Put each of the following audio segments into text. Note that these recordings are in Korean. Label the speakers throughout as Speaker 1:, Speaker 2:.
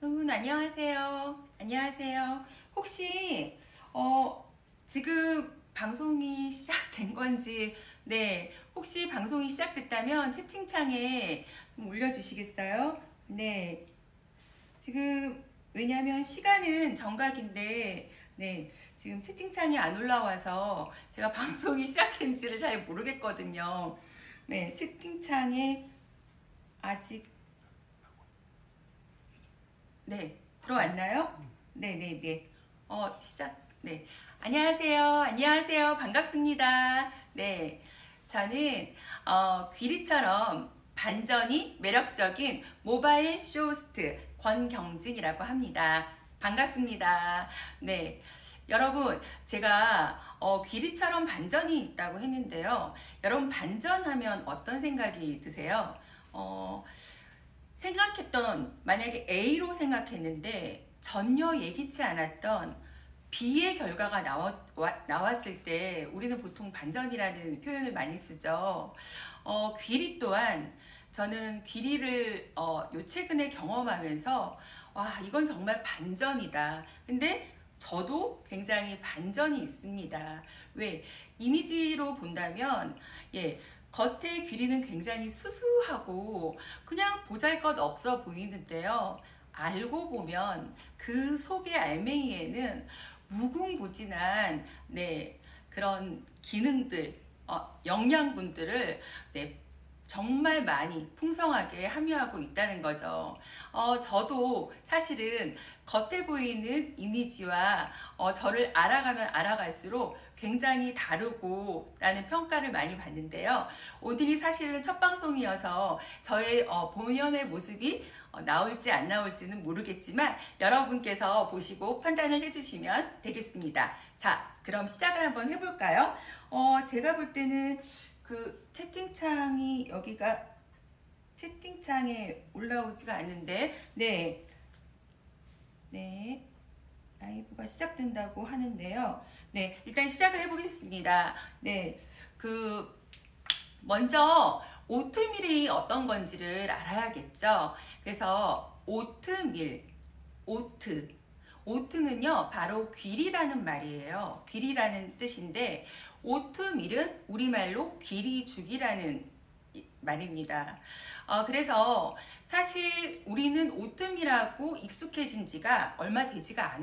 Speaker 1: 안녕하세요. 안녕하세요. 혹시 지금 방송이 시작된 건지, 네, 혹시 방송이 시작됐다면 채팅창에 좀 올려주시겠어요? 네, 지금 왜냐하면 시간은 정각인데, 네, 지금 채팅창이 안 올라와서 제가 방송이 시작된지를 잘 모르겠거든요. 네, 채팅창에 아직, 네, 들어왔나요? 네네네. 시작. 네. 안녕하세요. 안녕하세요. 반갑습니다. 네. 저는, 귀리처럼 반전이 매력적인 모바일 쇼호스트 권경진이라고 합니다. 반갑습니다. 네. 여러분, 제가, 귀리처럼 반전이 있다고 했는데요. 여러분, 반전하면 어떤 생각이 드세요? 어, 만약에 A로 생각했는데 전혀 예기치 않았던 B의 결과가 나왔을 때 우리는 보통 반전이라는 표현을 많이 쓰죠. 귀리 또한 저는 귀리를 요 최근에 경험하면서 와, 이건 정말 반전이다. 근데 저도 굉장히 반전이 있습니다. 왜? 이미지로 본다면 예, 겉의 귀리는 굉장히 수수하고 그냥 보잘것없어 보이는데요. 알고 보면 그 속의 알맹이에는 무궁무진한 네, 그런 기능들, 영양분들을 네, 정말 많이 풍성하게 함유하고 있다는 거죠. 저도 사실은 겉에 보이는 이미지와 저를 알아가면 알아갈수록 굉장히 다르고 라는 평가를 많이 받는데요. 오늘이 사실은 첫 방송이어서 저의 본연의 모습이 나올지 안 나올지는 모르겠지만 여러분께서 보시고 판단을 해주시면 되겠습니다. 자, 그럼 시작을 한번 해볼까요? 제가 볼 때는 그 채팅창이 여기가 채팅창에 올라오지가 않는데 네, 네. 라이브가 시작된다고 하는데요. 네, 일단 시작을 해보겠습니다. 네, 먼저 오트밀이 어떤 건지를 알아야겠죠. 그래서 오트는요, 바로 귀리라는 말이에요. 귀리라는 뜻인데, 오트밀은 우리말로 귀리죽이라는 말입니다. 그래서 사실 우리는 오트밀하고 익숙해진 지가 얼마 되지가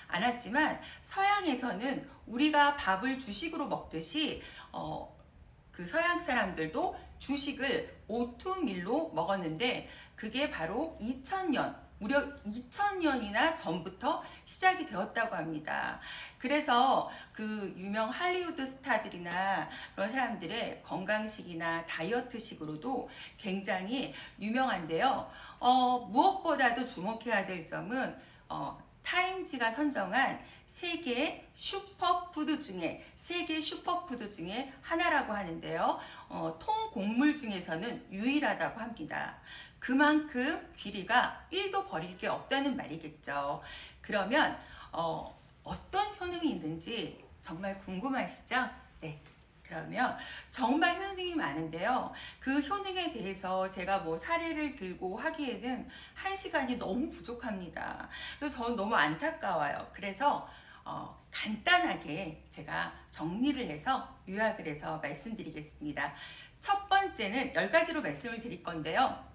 Speaker 1: 않았지만 서양에서는 우리가 밥을 주식으로 먹듯이 그 서양 사람들도 주식을 오트밀로 먹었는데 그게 바로 2000년, 무려 2000년이나 전부터 시작이 되었다고 합니다. 그래서 그 유명 할리우드 스타들이나 그런 사람들의 건강식이나 다이어트식으로도 굉장히 유명한데요. 무엇보다도 주목해야 될 점은 타임지가 선정한 세계 슈퍼푸드 중에 하나라고 하는데요. 통곡물 중에서는 유일하다고 합니다. 그만큼 귀리가 1도 버릴 게 없다는 말이겠죠. 그러면 어떤 효능이 있는지 정말 궁금하시죠? 네. 그러면 정말 효능이 많은데요. 그 효능에 대해서 제가 뭐 사례를 들고 하기에는 1시간이 너무 부족합니다. 그래서 저는 너무 안타까워요. 그래서 간단하게 제가 정리를 해서 요약을 해서 말씀드리겠습니다. 첫 번째는 10가지로 말씀을 드릴 건데요.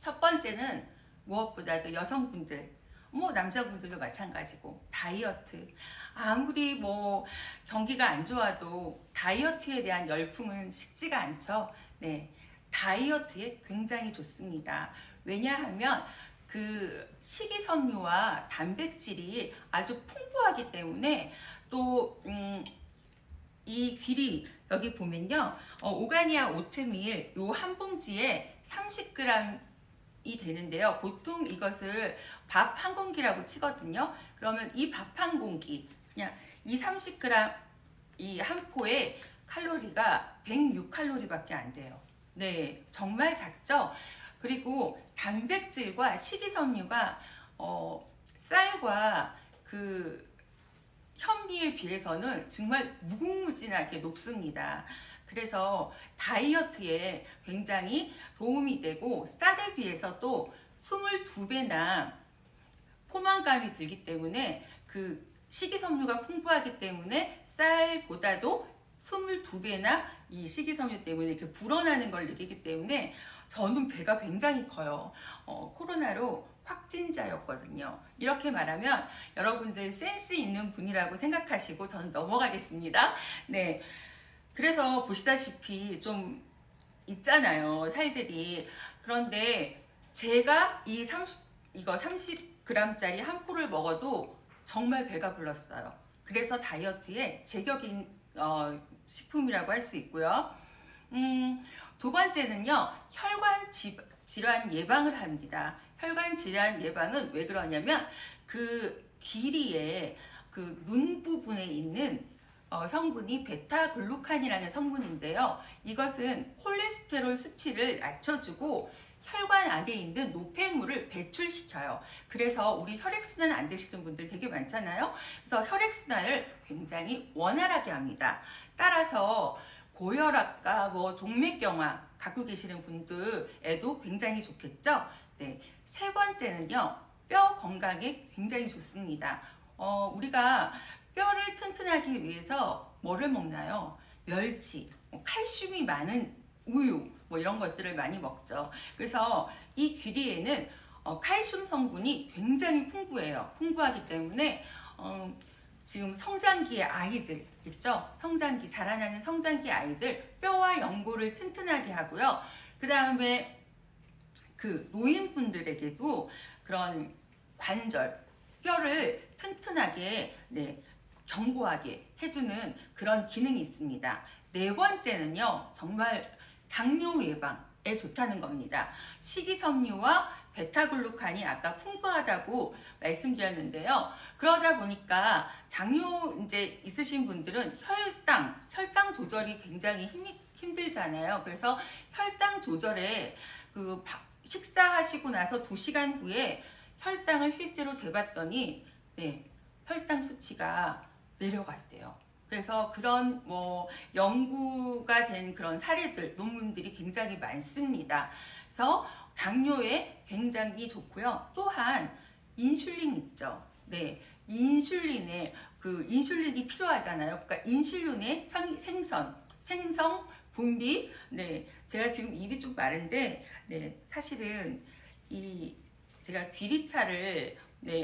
Speaker 1: 첫 번째는 무엇보다도 여성분들, 뭐 남자분들도 마찬가지고 다이어트. 아무리 뭐 경기가 안 좋아도 다이어트에 대한 열풍은 식지가 않죠. 네, 다이어트에 굉장히 좋습니다. 왜냐하면 그 식이섬유와 단백질이 아주 풍부하기 때문에 또 이 귀리 여기 보면요, 오가니아 오트밀 요 한 봉지에 30g 이 되는데요. 보통 이것을 밥 한 공기라고 치거든요. 그러면 이 밥 한 공기, 그냥 이 30g 이 한 포에 칼로리가 106칼로리밖에 안 돼요. 네, 정말 작죠? 그리고 단백질과 식이섬유가 쌀과 그 현미에 비해서는 정말 무궁무진하게 높습니다. 그래서 다이어트에 굉장히 도움이 되고 쌀에 비해서 또 22배나 포만감이 들기 때문에 그 식이섬유가 풍부하기 때문에 쌀보다도 22배나 이 식이섬유 때문에 이렇게 불어나는 걸 느끼기 때문에 저는 배가 굉장히 커요. 코로나로 확진자였거든요. 이렇게 말하면 여러분들 센스 있는 분이라고 생각하시고 저는 넘어가겠습니다. 네. 그래서 보시다시피 좀 있잖아요, 살들이. 그런데 제가 이거 30g짜리 한 포를 먹어도 정말 배가 불렀어요. 그래서 다이어트에 제격인 식품이라고 할 수 있고요. 두 번째는요, 혈관 질환 예방을 합니다. 혈관 질환 예방은 왜 그러냐면 그 귀리에 그 눈 부분에 있는 성분이 베타글루칸이라는 성분인데요. 이것은 콜레스테롤 수치를 낮춰주고 혈관 안에 있는 노폐물을 배출시켜요. 그래서 우리 혈액순환 안 되시는 분들 되게 많잖아요. 그래서 혈액순환을 굉장히 원활하게 합니다. 따라서 고혈압과 동맥경화 갖고 계시는 분들에도 굉장히 좋겠죠. 네. 세 번째는요, 뼈 건강에 굉장히 좋습니다. 우리가 뼈를 튼튼하기 위해서 뭐를 먹나요? 멸치, 칼슘이 많은 우유, 이런 것들을 많이 먹죠. 그래서 이 귀리에는 칼슘 성분이 굉장히 풍부해요. 풍부하기 때문에 지금 성장기의 아이들 있죠? 성장기, 자라나는 성장기 아이들 뼈와 연골을 튼튼하게 하고요. 그 다음에 그 노인분들에게도 그런 관절, 뼈를 튼튼하게, 견고하게 해주는 그런 기능이 있습니다. 네 번째는요, 정말 당뇨 예방에 좋다는 겁니다. 식이섬유와 베타글루칸이 아까 풍부하다고 말씀드렸는데요. 그러다 보니까 당뇨 이제 있으신 분들은 혈당 조절이 굉장히 힘들잖아요. 그래서 혈당 조절에 식사하시고 나서 2시간 후에 혈당을 실제로 재봤더니 혈당 수치가 내려갔대요. 그래서 그런 연구가 된 그런 사례들, 논문들이 굉장히 많습니다. 그래서 당뇨에 굉장히 좋고요. 또한 인슐린 있죠. 네, 인슐린이 필요하잖아요. 그러니까 인슐린의 생성, 분비. 네, 제가 지금 입이 좀 마른데, 사실은 제가 귀리차를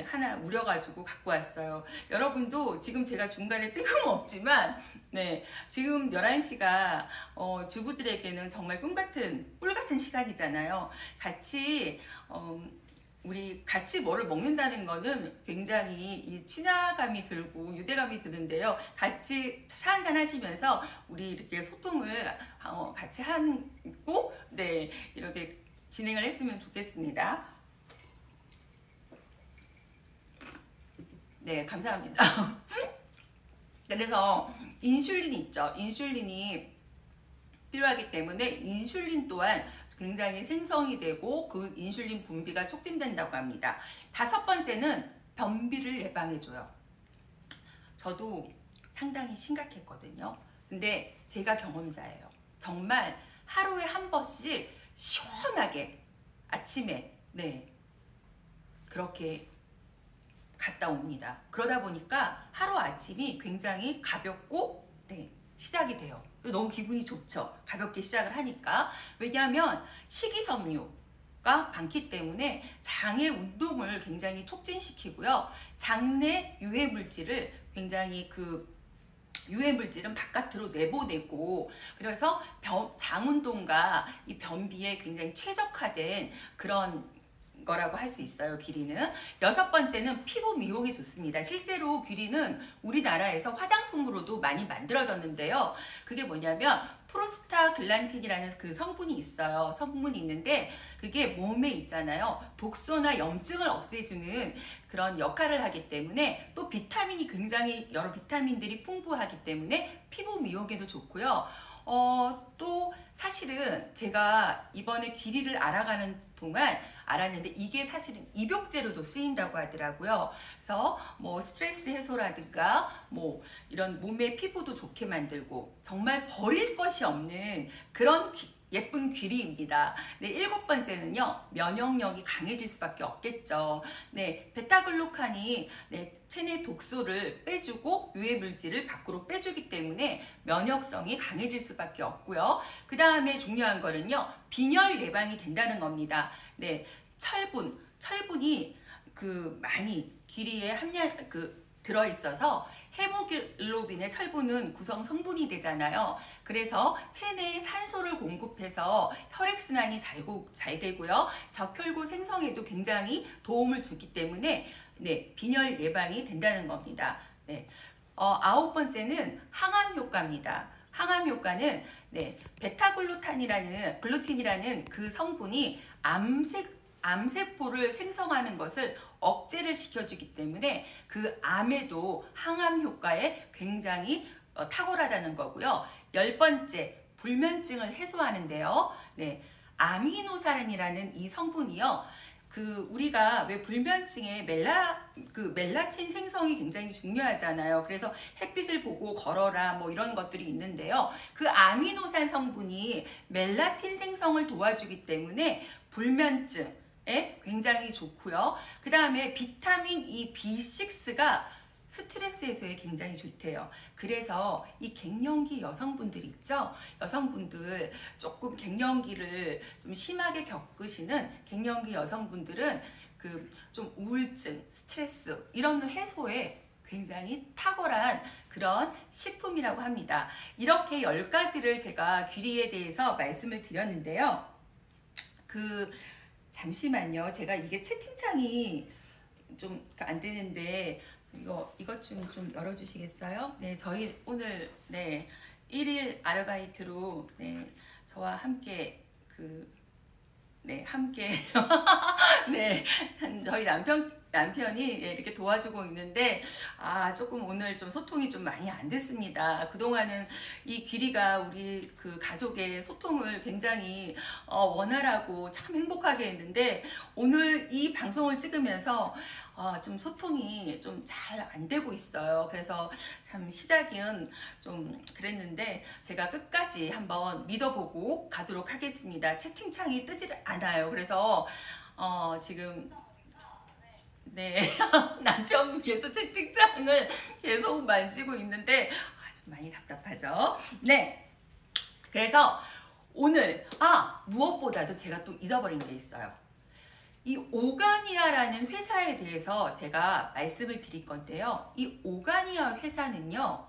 Speaker 1: 하나 우려가지고 갖고 왔어요. 여러분도 지금 제가 중간에 뜬금없지만 지금 11시가 주부들에게는 정말 꿀같은 시간이잖아요. 우리 같이 뭐를 먹는다는 거는 굉장히 이 친화감이 들고 유대감이 드는데요. 같이 차 한잔 하시면서 우리 이렇게 소통을 같이 하고 이렇게 진행을 했으면 좋겠습니다. 네, 감사합니다. 그래서 인슐린이 있죠. 인슐린이 필요하기 때문에 인슐린 또한 굉장히 생성이 되고 그 인슐린 분비가 촉진된다고 합니다. 5번째는 변비를 예방해줘요. 저도 상당히 심각했거든요. 근데 제가 경험자예요. 정말 하루에 한 번씩 시원하게 아침에 그렇게 갔다 옵니다. 그러다 보니까 하루 아침이 굉장히 가볍고 시작이 돼요. 너무 기분이 좋죠. 가볍게 시작을 하니까. 왜냐하면 식이섬유가 많기 때문에 장의 운동을 굉장히 촉진시키고요. 장내 유해물질을 굉장히 유해물질은 바깥으로 내보내고, 그래서 장 운동과 이 변비에 굉장히 최적화된 그런 거라고 할 수 있어요. 귀리는. 6번째는 피부 미용이 좋습니다. 실제로 귀리는 우리나라에서 화장품으로도 많이 만들어졌는데요. 그게 뭐냐면 프로스타글란틴이라는 그 성분이 있어요. 성분이 있는데 그게 몸에 있잖아요. 독소나 염증을 없애주는 그런 역할을 하기 때문에, 또 비타민이 굉장히 여러 비타민들이 풍부하기 때문에 피부 미용에도 좋고요. 또 사실은 제가 이번에 귀리를 알아가는 동안 알았는데 이게 사실은 입욕제로도 쓰인다고 하더라고요. 그래서 뭐 스트레스 해소라든가 뭐 이런 몸의 피부도 좋게 만들고 정말 버릴 것이 없는 그런 예쁜 귀리입니다. 네, 7번째는요. 면역력이 강해질 수밖에 없겠죠. 네, 베타글루칸이 체내 독소를 빼주고 유해 물질을 밖으로 빼주기 때문에 면역성이 강해질 수밖에 없고요. 그 다음에 중요한 거는요. 빈혈 예방이 된다는 겁니다. 네, 철분이 많이 귀리에 들어있어서 헤모글로빈의 철분은 구성 성분이 되잖아요. 그래서 체내에 산소를 공급해서 혈액순환이 잘 되고요. 적혈구 생성에도 굉장히 도움을 주기 때문에 빈혈 예방이 된다는 겁니다. 9번째는 항암 효과입니다. 항암 효과는 글루틴이라는 그 성분이 암세포를 생성하는 것을 억제를 시켜주기 때문에 그 암에도 항암 효과에 굉장히 탁월하다는 거고요. 10번째, 불면증을 해소하는데요. 아미노사린이라는 이 성분이요. 우리가 왜 불면증에 멜라틴 생성이 굉장히 중요하잖아요. 그래서 햇빛을 보고 걸어라 뭐 이런 것들이 있는데요. 그 아미노산 성분이 멜라틴 생성을 도와주기 때문에 불면증에 굉장히 좋고요. 그 다음에 비타민 E, B6가 스트레스 해소에 굉장히 좋대요. 그래서 이 갱년기 여성분들 있죠? 여성분들 조금 갱년기를 좀 심하게 겪으시는 갱년기 여성분들은 좀 우울증, 스트레스 이런 해소에 굉장히 탁월한 그런 식품이라고 합니다. 이렇게 10가지를 제가 귀리에 대해서 말씀을 드렸는데요. 잠시만요. 제가 이게 채팅창이 좀 안 되는데 이것 좀 열어주시겠어요? 네, 저희 오늘 1일 아르바이트로 저와 함께 함께 저희 남편이 이렇게 도와주고 있는데 조금 오늘 좀 소통이 좀 많이 안 됐습니다. 그동안은 이 귀리가 우리 가족의 소통을 굉장히 원활하고 참 행복하게 했는데 오늘 이 방송을 찍으면서 좀 소통이 좀 잘 안 되고 있어요. 그래서 참 시작은 좀 그랬는데 제가 끝까지 한번 믿어보고 가도록 하겠습니다. 채팅창이 뜨질 않아요. 그래서 지금 남편분께서 채팅창을 계속 만지고 있는데 좀 많이 답답하죠. 그래서 오늘 무엇보다도 제가 또 잊어버린 게 있어요. 이 오가니아라는 회사에 대해서 제가 말씀을 드릴 건데요. 이 오가니아 회사는요.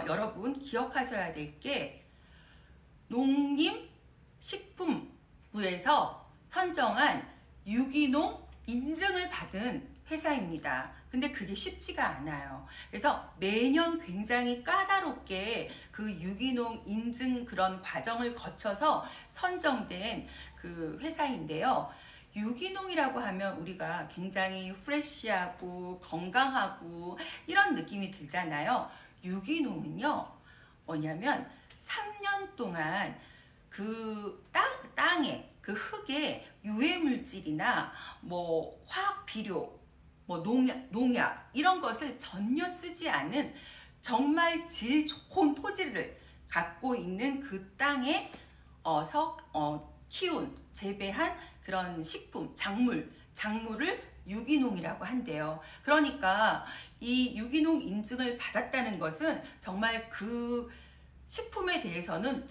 Speaker 1: 여러분 기억하셔야 될 게 농림식품부에서 선정한 유기농 인증을 받은 회사입니다. 근데 그게 쉽지가 않아요. 그래서 매년 굉장히 까다롭게 그 유기농 인증 그런 과정을 거쳐서 선정된 그 회사인데요. 유기농이라고 하면 우리가 굉장히 프레시하고 건강하고 이런 느낌이 들잖아요. 유기농은요, 뭐냐면 3년 동안 그 땅에, 그 흙에 유해물질이나 뭐 화학 비료, 뭐 농약 이런 것을 전혀 쓰지 않은 정말 질 좋은 토지를 갖고 있는 그 땅에 키운, 재배한 그런 식품, 작물을 유기농이라고 한대요. 그러니까 이 유기농 인증을 받았다는 것은 정말 그 식품에 대해서는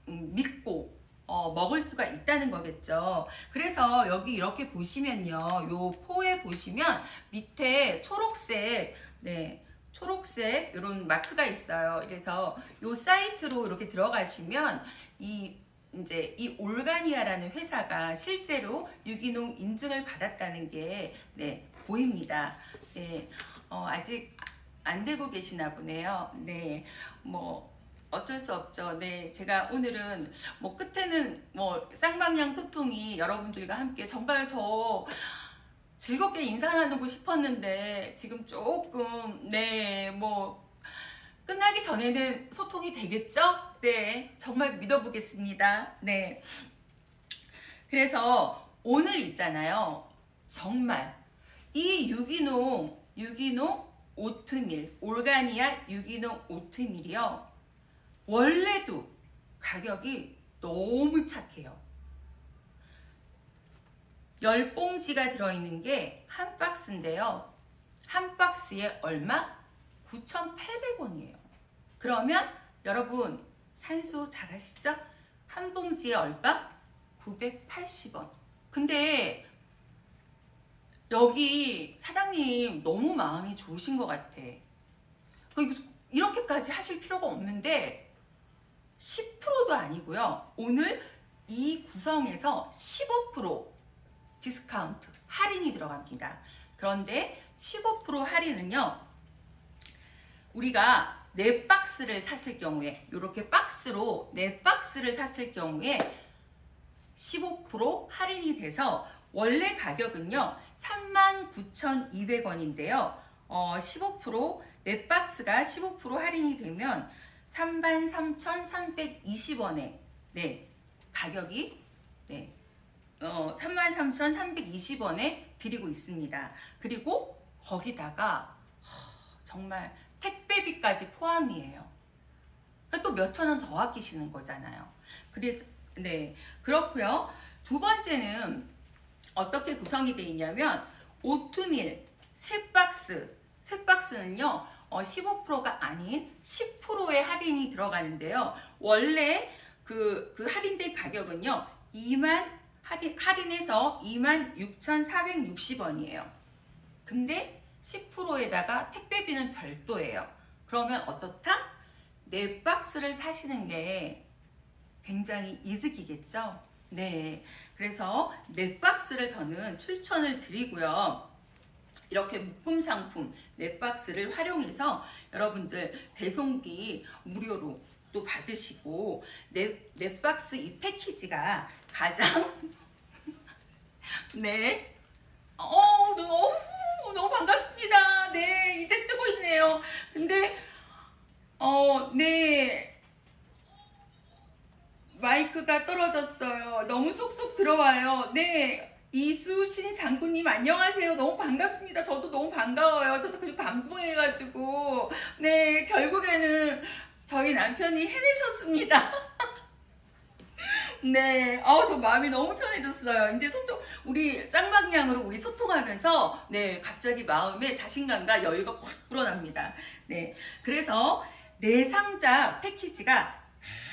Speaker 1: 믿고 먹을 수가 있다는 거겠죠. 그래서 여기 이렇게 보시면요. 요 포에 보시면 밑에 초록색 이런 마크가 있어요. 그래서 요 사이트로 이렇게 들어가시면 이 올가니아라는 회사가 실제로 유기농 인증을 받았다는 게 보입니다. 아직 안 되고 계시나 보네요. 뭐 어쩔 수 없죠. 제가 오늘은 뭐 끝에는 뭐 쌍방향 소통이 여러분들과 함께 정말 저 즐겁게 인사 나누고 싶었는데 지금 조금 뭐 끝나기 전에는 소통이 되겠죠? 정말 믿어보겠습니다. 그래서 오늘 있잖아요. 정말 이 유기농 오트밀, 올가니아 유기농 오트밀이요. 원래도 가격이 너무 착해요. 10봉지가 들어있는 게 한 박스인데요. 한 박스에 얼마? 9,800원이에요. 그러면 여러분 산수 잘 아시죠? 한 봉지에 얼마? 980원. 근데 여기 사장님 너무 마음이 좋으신 것 같아. 이렇게까지 하실 필요가 없는데 10%도 아니고요. 오늘 이 구성에서 15% 디스카운트 할인이 들어갑니다. 그런데 15% 할인은요. 우리가 4박스를 샀을 경우에 이렇게 박스로 4박스를 샀을 경우에 15% 할인이 돼서 원래 가격은요 39,200원인데요 15% 4박스가 15% 할인이 되면 33,320원에 네 가격이 네 33,320원에 드리고 있습니다. 그리고 거기다가 정말 택배비까지 포함이에요. 또 몇천 원 더 아끼시는 거잖아요. 네, 그렇고요. 두 번째는 어떻게 구성이 되어 있냐면 오트밀 3박스는요 15%가 아닌 10%의 할인이 들어가는데요. 원래 그 할인된 가격은요 할인해서 26,460원이에요. 근데 10%에다가 택배비는 별도예요. 그러면 어떻다? 4박스를 사시는 게 굉장히 이득이겠죠? 네. 그래서 4박스를 저는 추천을 드리고요. 이렇게 묶음 상품 4박스를 활용해서 여러분들 배송비 무료로 또 받으시고 4박스 이 패키지가 가장 네. 너무 반갑습니다. 네, 이제 뜨고 있네요. 근데 네. 마이크가 떨어졌어요. 너무 쏙쏙 들어와요. 네. 이수신 장군님 안녕하세요. 너무 반갑습니다. 저도 너무 반가워요. 저도 그리고 감동해가지고 네 결국에는 저희 남편이 해내셨습니다. 네, 저 마음이 너무 편해졌어요. 이제 우리 쌍방향으로 우리 소통하면서, 네, 갑자기 마음에 자신감과 여유가 확 불어납니다. 네, 그래서 4상자 패키지가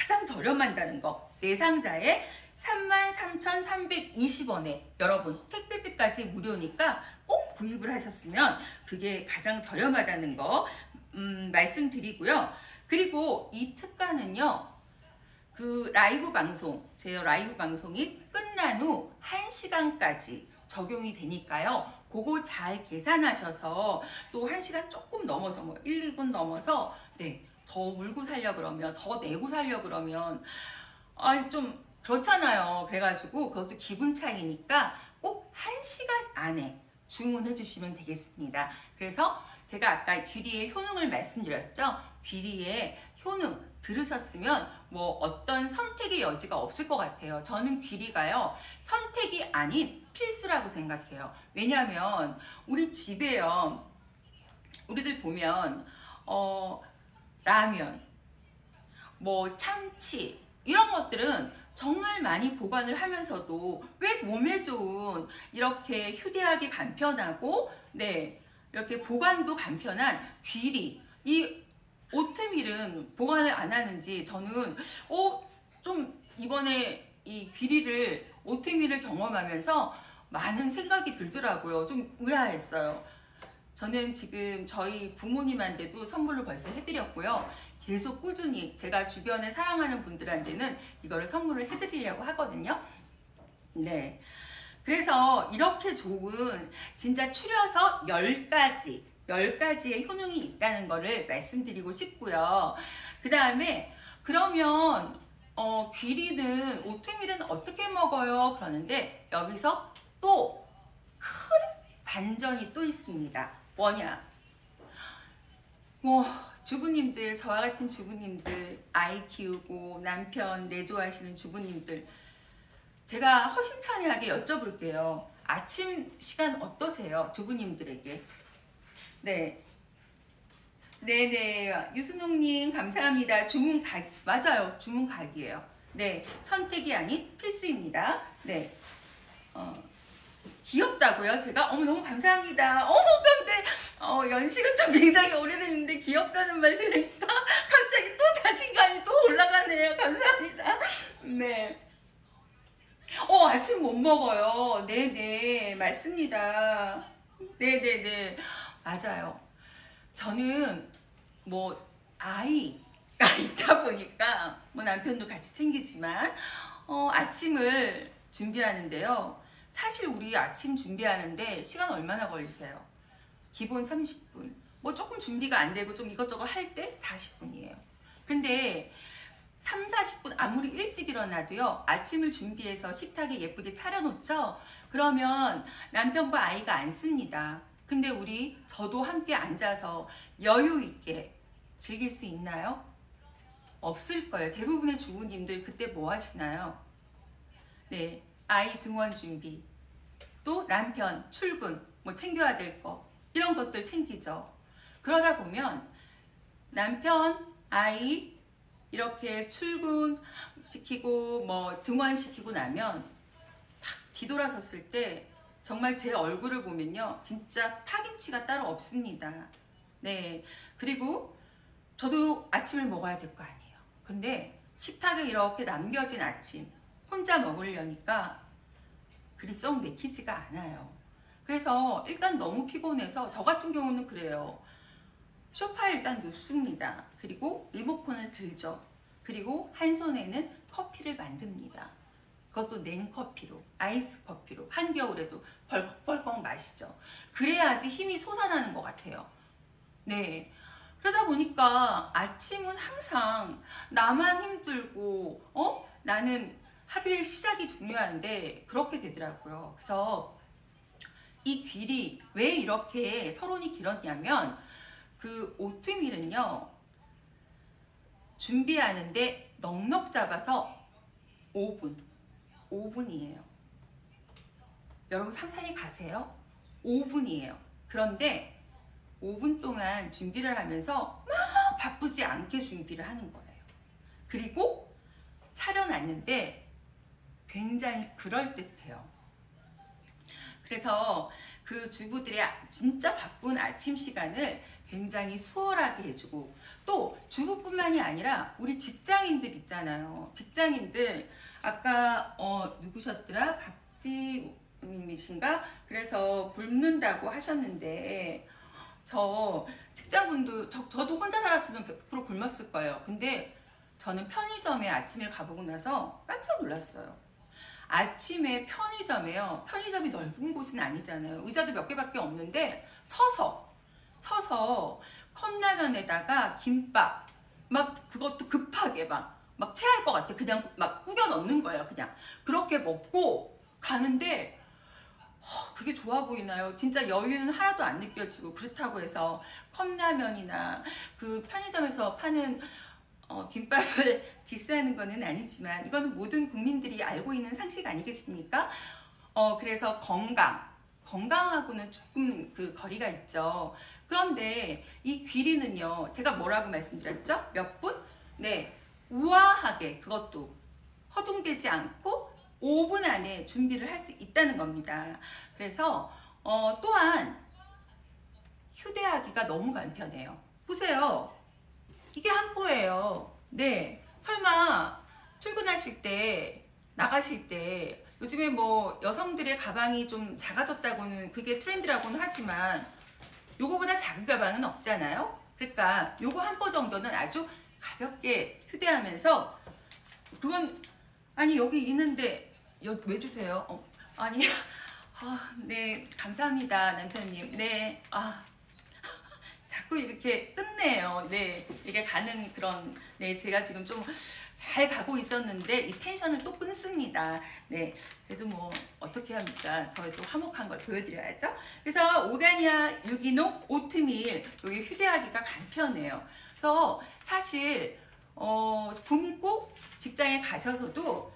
Speaker 1: 가장 저렴한다는 거. 4상자에 33,320원에 여러분 택배비까지 무료니까 꼭 구입을 하셨으면 그게 가장 저렴하다는 거 말씀드리고요. 그리고 이 특가는요. 그 라이브 방송, 제 라이브 방송이 끝난 후 1시간까지 적용이 되니까요. 그거 잘 계산하셔서 또 1시간 조금 넘어서 뭐 1, 2분 넘어서 네, 더 물고 살려 그러면 더 내고 살려 그러면 좀 그렇잖아요. 그래가지고 그것도 기분 차이니까 꼭 1시간 안에 주문해 주시면 되겠습니다. 그래서 제가 아까 귀리의 효능을 말씀드렸죠. 귀리의 효능 들으셨으면 뭐 어떤 선택의 여지가 없을 것 같아요. 저는 귀리가요 선택이 아닌 필수라고 생각해요. 왜냐하면 우리 집에요 우리들 보면 라면 뭐 참치 이런 것들은 정말 많이 보관을 하면서도 왜 몸에 좋은 이렇게 휴대하기 간편하고 네 이렇게 보관도 간편한 귀리 이 오트밀은 보관을 안 하는지 저는 좀 이번에 이 귀리를 오트밀을 경험하면서 많은 생각이 들더라고요. 좀 의아했어요. 저는 지금 저희 부모님한테도 선물로 벌써 해드렸고요. 계속 꾸준히 제가 주변에 사랑하는 분들한테는 이거를 선물을 해드리려고 하거든요. 네. 그래서 이렇게 좋은 진짜 추려서 10가지의 효능이 있다는 거를 말씀드리고 싶고요. 그 다음에 그러면 귀리는 오트밀은 어떻게 먹어요? 그러는데 여기서 또 큰 반전이 또 있습니다. 뭐냐? 주부님들, 저와 같은 주부님들, 아이 키우고 남편 내조하시는 주부님들 제가 허심탄회하게 여쭤볼게요. 아침 시간 어떠세요? 주부님들에게. 네. 네네. 유순옥님 감사합니다. 주문 각, 맞아요. 주문 각이에요. 네. 선택이 아닌 필수입니다. 네. 귀엽다고요? 제가? 어머, 너무 감사합니다. 어머, 근데 연식은 좀 굉장히 오래됐는데 귀엽다는 말 들으니까 갑자기 또 자신감이 또 올라가네요. 감사합니다. 네. 아침 못 먹어요. 네네. 맞습니다. 네네네. 맞아요. 저는 뭐 아이가 있다 보니까 뭐 남편도 같이 챙기지만 아침을 준비하는데요. 사실 우리 아침 준비하는데 시간 얼마나 걸리세요? 기본 30분. 뭐 조금 준비가 안 되고 좀 이것저것 할 때 40분이에요. 근데 3, 40분 아무리 일찍 일어나도요. 아침을 준비해서 식탁에 예쁘게 차려놓죠. 그러면 남편과 아이가 안 씁니다. 근데 저도 함께 앉아서 여유 있게 즐길 수 있나요? 없을 거예요. 대부분의 주부님들 그때 뭐 하시나요? 네, 아이 등원 준비, 또 남편 출근, 뭐 챙겨야 될 거, 이런 것들 챙기죠. 그러다 보면 남편, 아이 이렇게 출근시키고 뭐 등원시키고 나면 탁 뒤돌아섰을 때 정말 제 얼굴을 보면요. 진짜 파김치가 따로 없습니다. 네. 그리고 저도 아침을 먹어야 될 거 아니에요. 근데 식탁에 이렇게 남겨진 아침 혼자 먹으려니까 그리 썩 내키지가 않아요. 그래서 일단 너무 피곤해서 저 같은 경우는 그래요. 소파에 일단 눕습니다. 그리고 리모컨을 들죠. 그리고 한 손에는 커피를 만듭니다. 그것도 냉커피로, 아이스 커피로 한겨울에도 벌컥벌컥 마시죠. 그래야지 힘이 솟아나는 것 같아요. 네. 그러다 보니까 아침은 항상 나만 힘들고 나는 하루의 시작이 중요한데 그렇게 되더라고요. 그래서 이 길이 왜 이렇게 서론이 길었냐면 그 오트밀은요. 준비하는데 넉넉 잡아서 5분이에요. 여러분 상상이 가세요? 5분이에요. 그런데 5분 동안 준비를 하면서 막 바쁘지 않게 준비를 하는 거예요. 그리고 차려놨는데 굉장히 그럴듯해요. 그래서 그 주부들의 진짜 바쁜 아침 시간을 굉장히 수월하게 해주고 또 주부뿐만이 아니라 우리 직장인들 있잖아요. 직장인들 아까 누구셨더라? 박지님이신가? 그래서 굶는다고 하셨는데 저 직장분도 저도 혼자 살았으면 100% 굶었을 거예요. 근데 저는 편의점에 아침에 가보고 나서 깜짝 놀랐어요. 아침에 편의점에요. 편의점이 넓은 곳은 아니잖아요. 의자도 몇 개밖에 없는데 서서 컵라면에다가 김밥 막 그것도 급하게 막 체할 것 같아. 그냥 막 꾸겨 넣는 거예요. 그냥 그렇게 먹고 가는데 그게 좋아 보이나요? 진짜 여유는 하나도 안 느껴지고 그렇다고 해서 컵라면이나 그 편의점에서 파는 김밥을 디스하는 거는 아니지만 이거는 모든 국민들이 알고 있는 상식 아니겠습니까? 그래서 건강하고는 조금 그 거리가 있죠. 그런데 이 귀리는요. 제가 뭐라고 말씀드렸죠? 몇 분? 네, 우아하게 그것도 허둥대지 않고 5분 안에 준비를 할 수 있다는 겁니다. 그래서 또한 휴대하기가 너무 간편해요. 보세요. 이게 한 포예요. 네, 설마 출근하실 때 나가실 때 요즘에 뭐 여성들의 가방이 좀 작아졌다고는 그게 트렌드라고는 하지만 요거보다 작은 가방은 없잖아요. 그러니까 요거 한 포 정도는 아주 가볍게 휴대하면서 그건 아니 여기 있는데 왜 주세요? 아니 네 감사합니다 남편님. 네 자꾸 이렇게 끝내요. 네 이게 가는 그런 네 제가 지금 좀 잘 가고 있었는데 이 텐션을 또 끊습니다. 네 그래도 뭐 어떻게 합니까? 저희 또 화목한 걸 보여드려야죠. 그래서 오가니아 유기농 오트밀 여기 휴대하기가 간편해요. 그래서 사실 굶고 직장에 가셔서도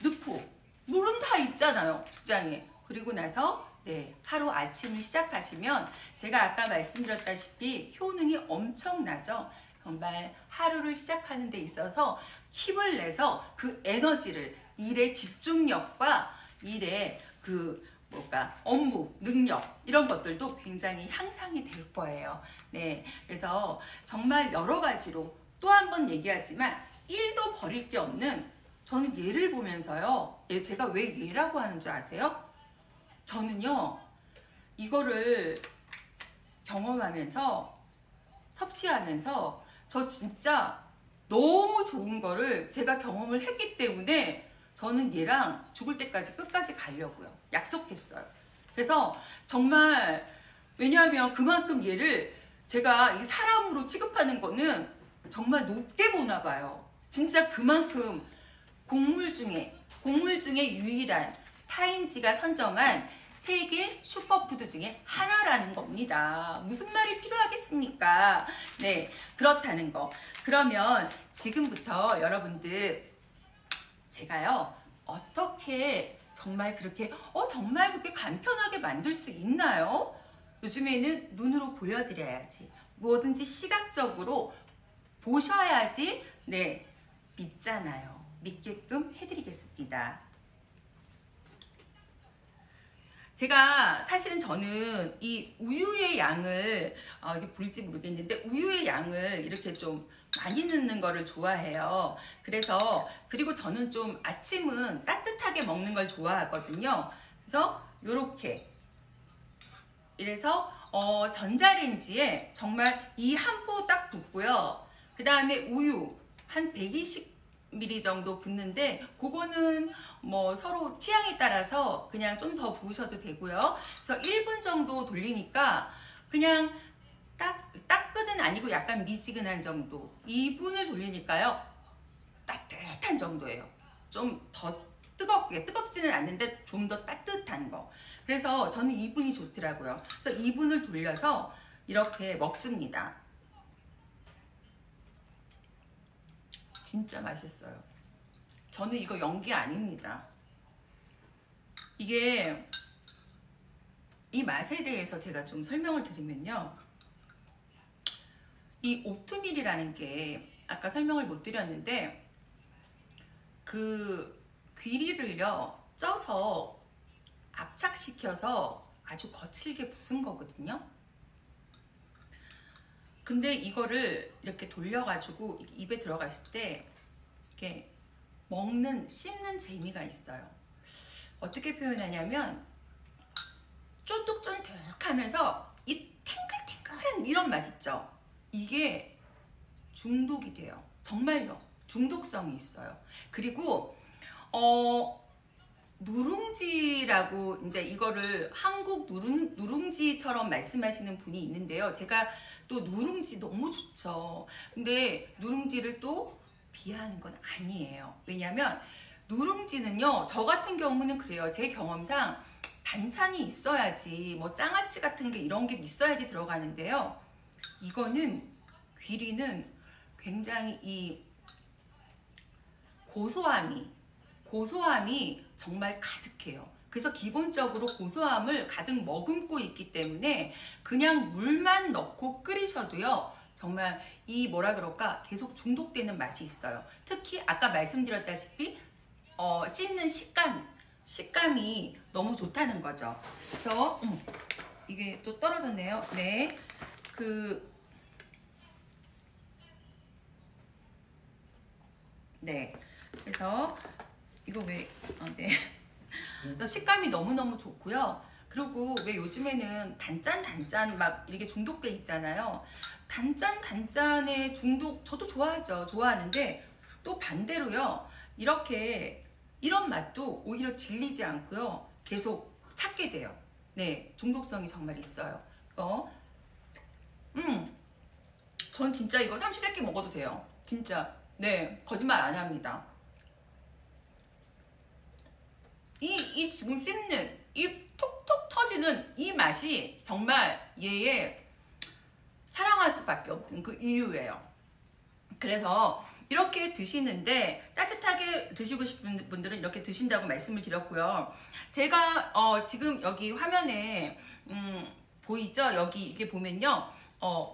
Speaker 1: 넣고 물은 다 있잖아요, 직장에. 그리고 나서 네, 하루 아침을 시작하시면 제가 아까 말씀드렸다시피 효능이 엄청나죠. 정말 하루를 시작하는 데 있어서 힘을 내서 그 에너지를, 일의 집중력과 일의 업무 능력 이런 것들도 굉장히 향상이 될 거예요. 네, 그래서 정말 여러 가지로 또 한 번 얘기하지만 1도 버릴 게 없는, 저는 얘를 보면서요, 제가 왜 얘라고 하는 줄 아세요? 저는요 이거를 경험하면서 섭취하면서 저 진짜 너무 좋은 거를 제가 경험을 했기 때문에 저는 얘랑 죽을 때까지 끝까지 가려고요. 약속했어요. 그래서 정말, 왜냐하면 그만큼 얘를 제가 이 사람으로 취급하는 거는 정말 높게 보나 봐요. 진짜 그만큼 곡물 중에 유일한 타임지가 선정한 세계 슈퍼푸드 중에 하나라는 겁니다. 무슨 말이 필요하겠습니까? 네, 그렇다는 거. 그러면 지금부터 여러분들 제가요 어떻게 정말 그렇게 간편하게 만들 수 있나요? 요즘에는 눈으로 보여드려야지, 뭐든지 시각적으로 보셔야지 네 믿잖아요. 믿게끔 해드리겠습니다. 제가 사실은 저는 이 우유의 양을 이게 보일지 모르겠는데 우유의 양을 이렇게 좀 많이 넣는 거를 좋아해요. 그리고 저는 좀 아침은 따뜻하게 먹는 걸 좋아하거든요. 그래서 요렇게 이래서 전자레인지에 정말 이 한 포 딱 붓고요. 그 다음에 우유 한 120ml 정도 붓는데 그거는 뭐 서로 취향에 따라서 그냥 좀 더 부으셔도 되고요. 그래서 1분 정도 돌리니까 그냥 따끈은 아니고 약간 미지근한 정도, 2분을 돌리니까요 따뜻한 정도예요. 좀 더 뜨겁지는 않는데 좀 더 따뜻한 거. 그래서 저는 2분이 좋더라고요. 그래서 2분을 돌려서 이렇게 먹습니다. 진짜 맛있어요. 저는 이거 연기 아닙니다. 이게 이 맛에 대해서 제가 좀 설명을 드리면요, 이 오트밀이라는 게 아까 설명을 못 드렸는데 그 귀리를요 쪄서 압착시켜서 아주 거칠게 부순 거거든요. 근데 이거를 이렇게 돌려가지고 입에 들어갔을 때 이렇게 씹는 재미가 있어요. 어떻게 표현하냐면 쫀득쫀득하면서 이 탱글탱글한 이런 맛 있죠. 이게 중독이 돼요. 정말요. 중독성이 있어요. 그리고 누룽지라고 이제 이거를 한국 누룽지처럼 말씀하시는 분이 있는데요. 제가 또 누룽지 너무 좋죠. 근데 누룽지를 또 비하하는 건 아니에요. 왜냐면 누룽지는요, 저 같은 경우는 그래요. 제 경험상 반찬이 있어야지, 뭐 장아찌 같은 게 이런 게 있어야지 들어가는데요. 이거는 귀리는 굉장히 이 고소함이 정말 가득해요. 그래서 기본적으로 고소함을 가득 머금고 있기 때문에 그냥 물만 넣고 끓이셔도요 정말 이 계속 중독되는 맛이 있어요. 특히 아까 말씀드렸다시피 씹는 식감이 너무 좋다는 거죠. 그래서 이게 또 떨어졌네요. 네, 그래서 이거 네. 식감이 너무너무 좋고요. 그리고 왜 요즘에는 단짠 막 이렇게 중독돼 있잖아요. 단짠의 중독 저도 좋아하는데 또 반대로요. 이런 맛도 오히려 질리지 않고요. 계속 찾게 돼요. 네, 중독성이 정말 있어요. 전 진짜 이거 삼시세끼 먹어도 돼요. 진짜. 네, 거짓말 안 합니다. 이 지금 씹는 이 톡톡 터지는 이 맛이 정말 얘의 사랑할 수밖에 없는 그 이유예요. 그래서 이렇게 드시는데 따뜻하게 드시고 싶은 분들은 이렇게 드신다고 말씀을 드렸고요. 제가 지금 여기 화면에 보이죠? 여기 이게 보면요.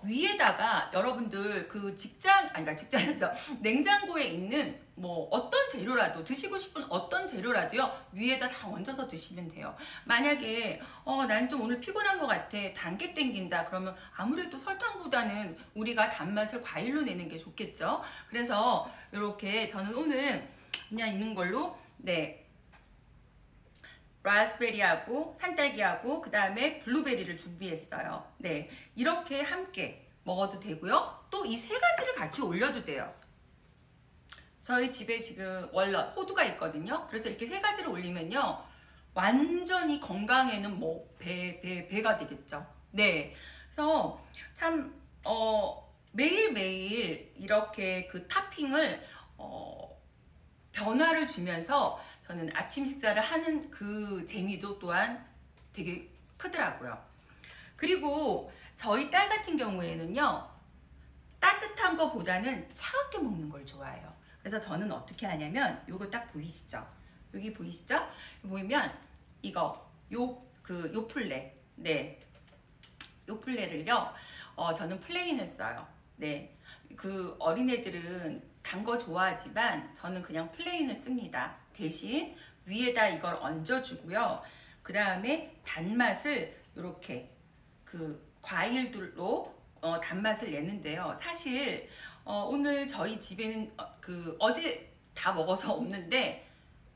Speaker 1: 위에다가 여러분들 그 그러니까 직장이다 냉장고에 있는 뭐 어떤 재료라도 드시고 싶은 어떤 재료라도요 위에다 다 얹어서 드시면 돼요. 만약에 난 좀 오늘 피곤한 것 같아, 단 게 땡긴다 그러면 아무래도 설탕보다는 우리가 단맛을 과일로 내는 게 좋겠죠. 그래서 이렇게 저는 오늘 그냥 있는 걸로 라스베리하고 산딸기하고 그 다음에 블루베리를 준비했어요. 네, 이렇게 함께 먹어도 되고요. 또 이 세 가지를 같이 올려도 돼요. 저희 집에 지금 월넛, 호두가 있거든요. 그래서 이렇게 세 가지를 올리면요 완전히 건강에는 뭐 배가 되겠죠. 네, 그래서 참 매일매일 이렇게 그 토핑을 변화를 주면서 저는 아침 식사를 하는 그 재미도 또한 되게 크더라고요. 그리고 저희 딸 같은 경우에는요 따뜻한 거보다는 차갑게 먹는 걸 좋아해요. 그래서 저는 어떻게 하냐면 요거 딱 보이시죠? 여기 보이시죠? 보이면 이거 요 플레, 네, 요 플레를요 저는 플레인을 써요. 네, 그 어린애들은 단 거 좋아하지만 저는 그냥 플레인을 씁니다. 대신 위에다 이걸 얹어주고요. 그 다음에 단맛을 이렇게 그 과일들로 단맛을 내는데요. 사실 오늘 저희 집에는 어제 다 먹어서 없는데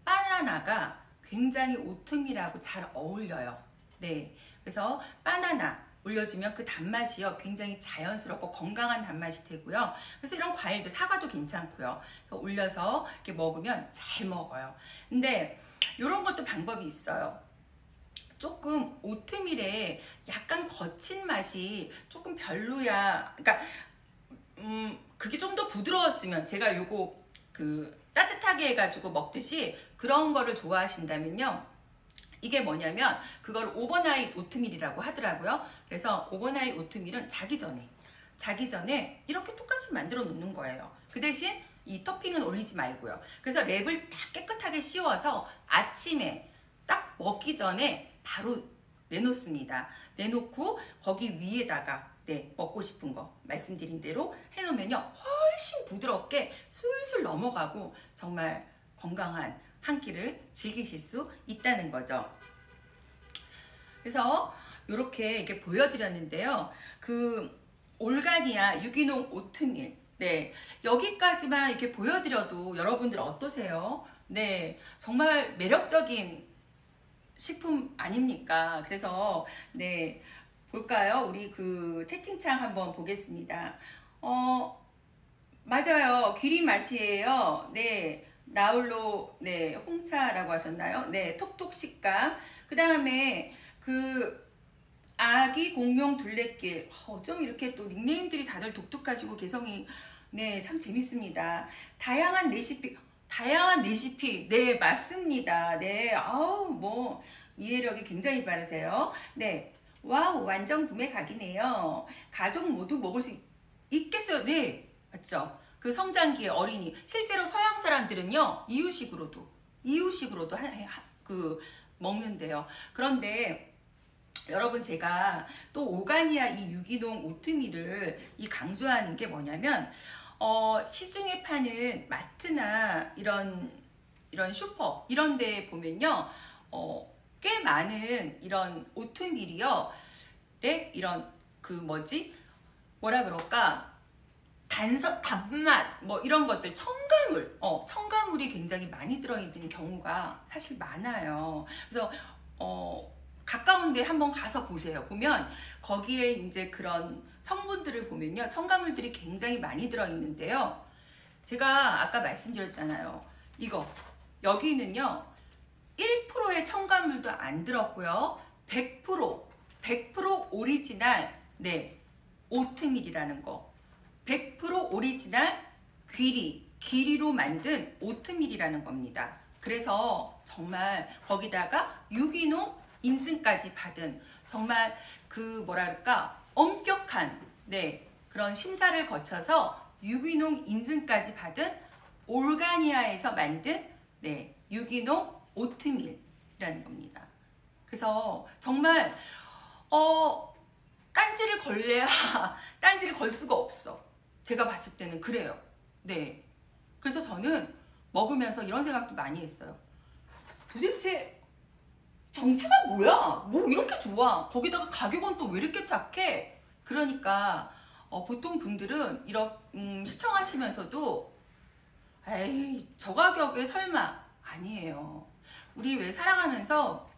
Speaker 1: 바나나가 굉장히 오트밀하고 잘 어울려요. 네, 그래서 바나나 올려주면 그 단맛이요 굉장히 자연스럽고 건강한 단맛이 되고요. 그래서 이런 과일도 사과도 괜찮고요. 올려서 이렇게 먹으면 잘 먹어요. 근데 이런 것도 방법이 있어요. 조금 오트밀에 약간 거친 맛이 조금 별로야. 그러니까 그게 좀 더 부드러웠으면 제가 요거 따뜻하게 해가지고 먹듯이 그런 거를 좋아하신다면요. 이게 뭐냐면 그걸 오버나잇 오트밀이라고 하더라고요. 그래서 오버나잇 오트밀은 자기 전에 이렇게 똑같이 만들어 놓는 거예요. 그 대신 이 토핑은 올리지 말고요. 그래서 랩을 다 깨끗하게 씌워서 아침에 딱 먹기 전에 바로 내놓습니다. 내놓고 거기 위에다가 먹고 싶은 거 말씀드린 대로 해놓으면요 훨씬 부드럽게 술술 넘어가고 정말 건강한 한 끼를 즐기실 수 있다는 거죠. 그래서 이렇게 보여드렸는데요. 그 올가니아 유기농 오트밀, 네, 여기까지만 이렇게 보여드려도 여러분들 어떠세요? 네, 정말 매력적인 식품 아닙니까? 그래서 네, 볼까요? 우리 그 채팅창 한번 보겠습니다. 맞아요. 귀리 맛이에요. 네. 나홀로 네 홍차라고 하셨나요? 네, 톡톡 식감. 그 다음에 그 아기 공룡 둘레길. 어쩜 이렇게 또 닉네임들이 다들 독특하시고 개성이 네 참 재밌습니다. 다양한 레시피. 네, 맞습니다. 네, 아우 뭐 이해력이 굉장히 빠르세요. 네, 와우 완전 구매 각이네요. 가족 모두 먹을 수 있겠어요. 네, 맞죠? 그 성장기의 어린이, 실제로 서양 사람들은요 이유식으로도 먹는데요. 그런데 여러분 제가 또 오가니아 이 유기농 오트밀을 강조하는 게 뭐냐면 시중에 파는 마트나 이런 슈퍼 이런 데 보면요 꽤 많은 이런 오트밀이요 이런 뭐라 그럴까 단맛 뭐 이런 것들 첨가물이 굉장히 많이 들어있는 경우가 사실 많아요. 그래서 가까운 데 한번 가서 보세요. 보면 거기에 이제 그런 성분들을 보면요 첨가물들이 굉장히 많이 들어있는데요. 제가 아까 말씀드렸잖아요. 여기는요 1%의 첨가물도 안 들었고요 100% 오리지널 오트밀이라는 거 100% 오리지널 귀리로 만든 오트밀이라는 겁니다. 그래서 정말 거기다가 유기농 인증까지 받은 정말 뭐랄까 엄격한 그런 심사를 거쳐서 유기농 인증까지 받은 올가니아에서 만든 유기농 오트밀이라는 겁니다. 그래서 정말 딴지를 걸래야 딴지를 걸 수가 없어. 제가 봤을 때는 그래요. 네. 그래서 저는 먹으면서 이런 생각도 많이 했어요. 도대체 정체가 뭐야? 뭐 이렇게 좋아? 거기다가 가격은 또 왜 이렇게 착해? 그러니까 보통 분들은 이렇게 시청하시면서도 에이 저 가격에 설마 아니에요. 우리 왜 살아가면서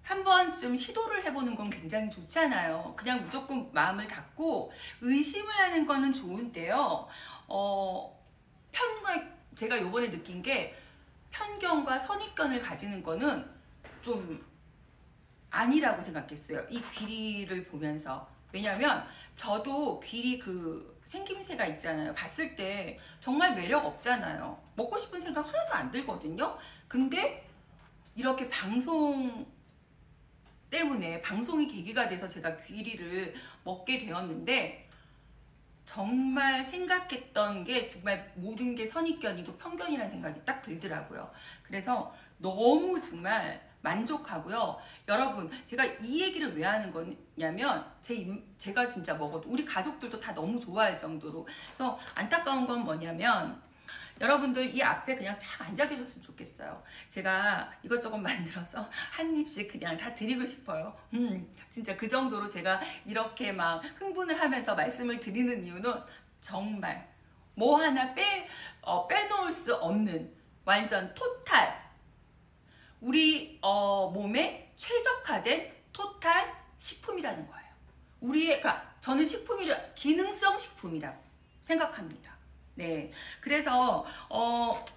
Speaker 1: 한 번쯤 시도를 해보는 건 굉장히 좋잖아요. 그냥 무조건 마음을 닫고 의심을 하는 거는 좋은데요. 제가 요번에 느낀 게 편견과 선입견을 가지는 거는 좀 아니라고 생각했어요. 이 귀리를 보면서. 왜냐면 저도 귀리 그 생김새가 있잖아요. 봤을 때 정말 매력 없잖아요. 먹고 싶은 생각 하나도 안 들거든요. 근데 이렇게 방송 때문에 방송이 계기가 돼서 제가 귀리를 먹게 되었는데 정말 생각했던 게 정말 모든 게 선입견이고 편견이라는 생각이 딱 들더라고요. 그래서 너무 정말 만족하고요. 여러분 제가 이 얘기를 왜 하는 거냐면 제가 진짜 먹어도 우리 가족들도 다 너무 좋아할 정도로. 그래서 안타까운 건 뭐냐면 여러분들 이 앞에 그냥 딱 앉아 계셨으면 좋겠어요. 제가 이것저것 만들어서 한 입씩 그냥 다 드리고 싶어요. 진짜 그 정도로 제가 이렇게 막 흥분을 하면서 말씀을 드리는 이유는 정말 뭐 하나 빼놓을 수 없는 완전 토탈 우리 몸에 최적화된 토탈 식품이라는 거예요. 그러니까 저는 기능성 식품이라고 생각합니다. 네, 그래서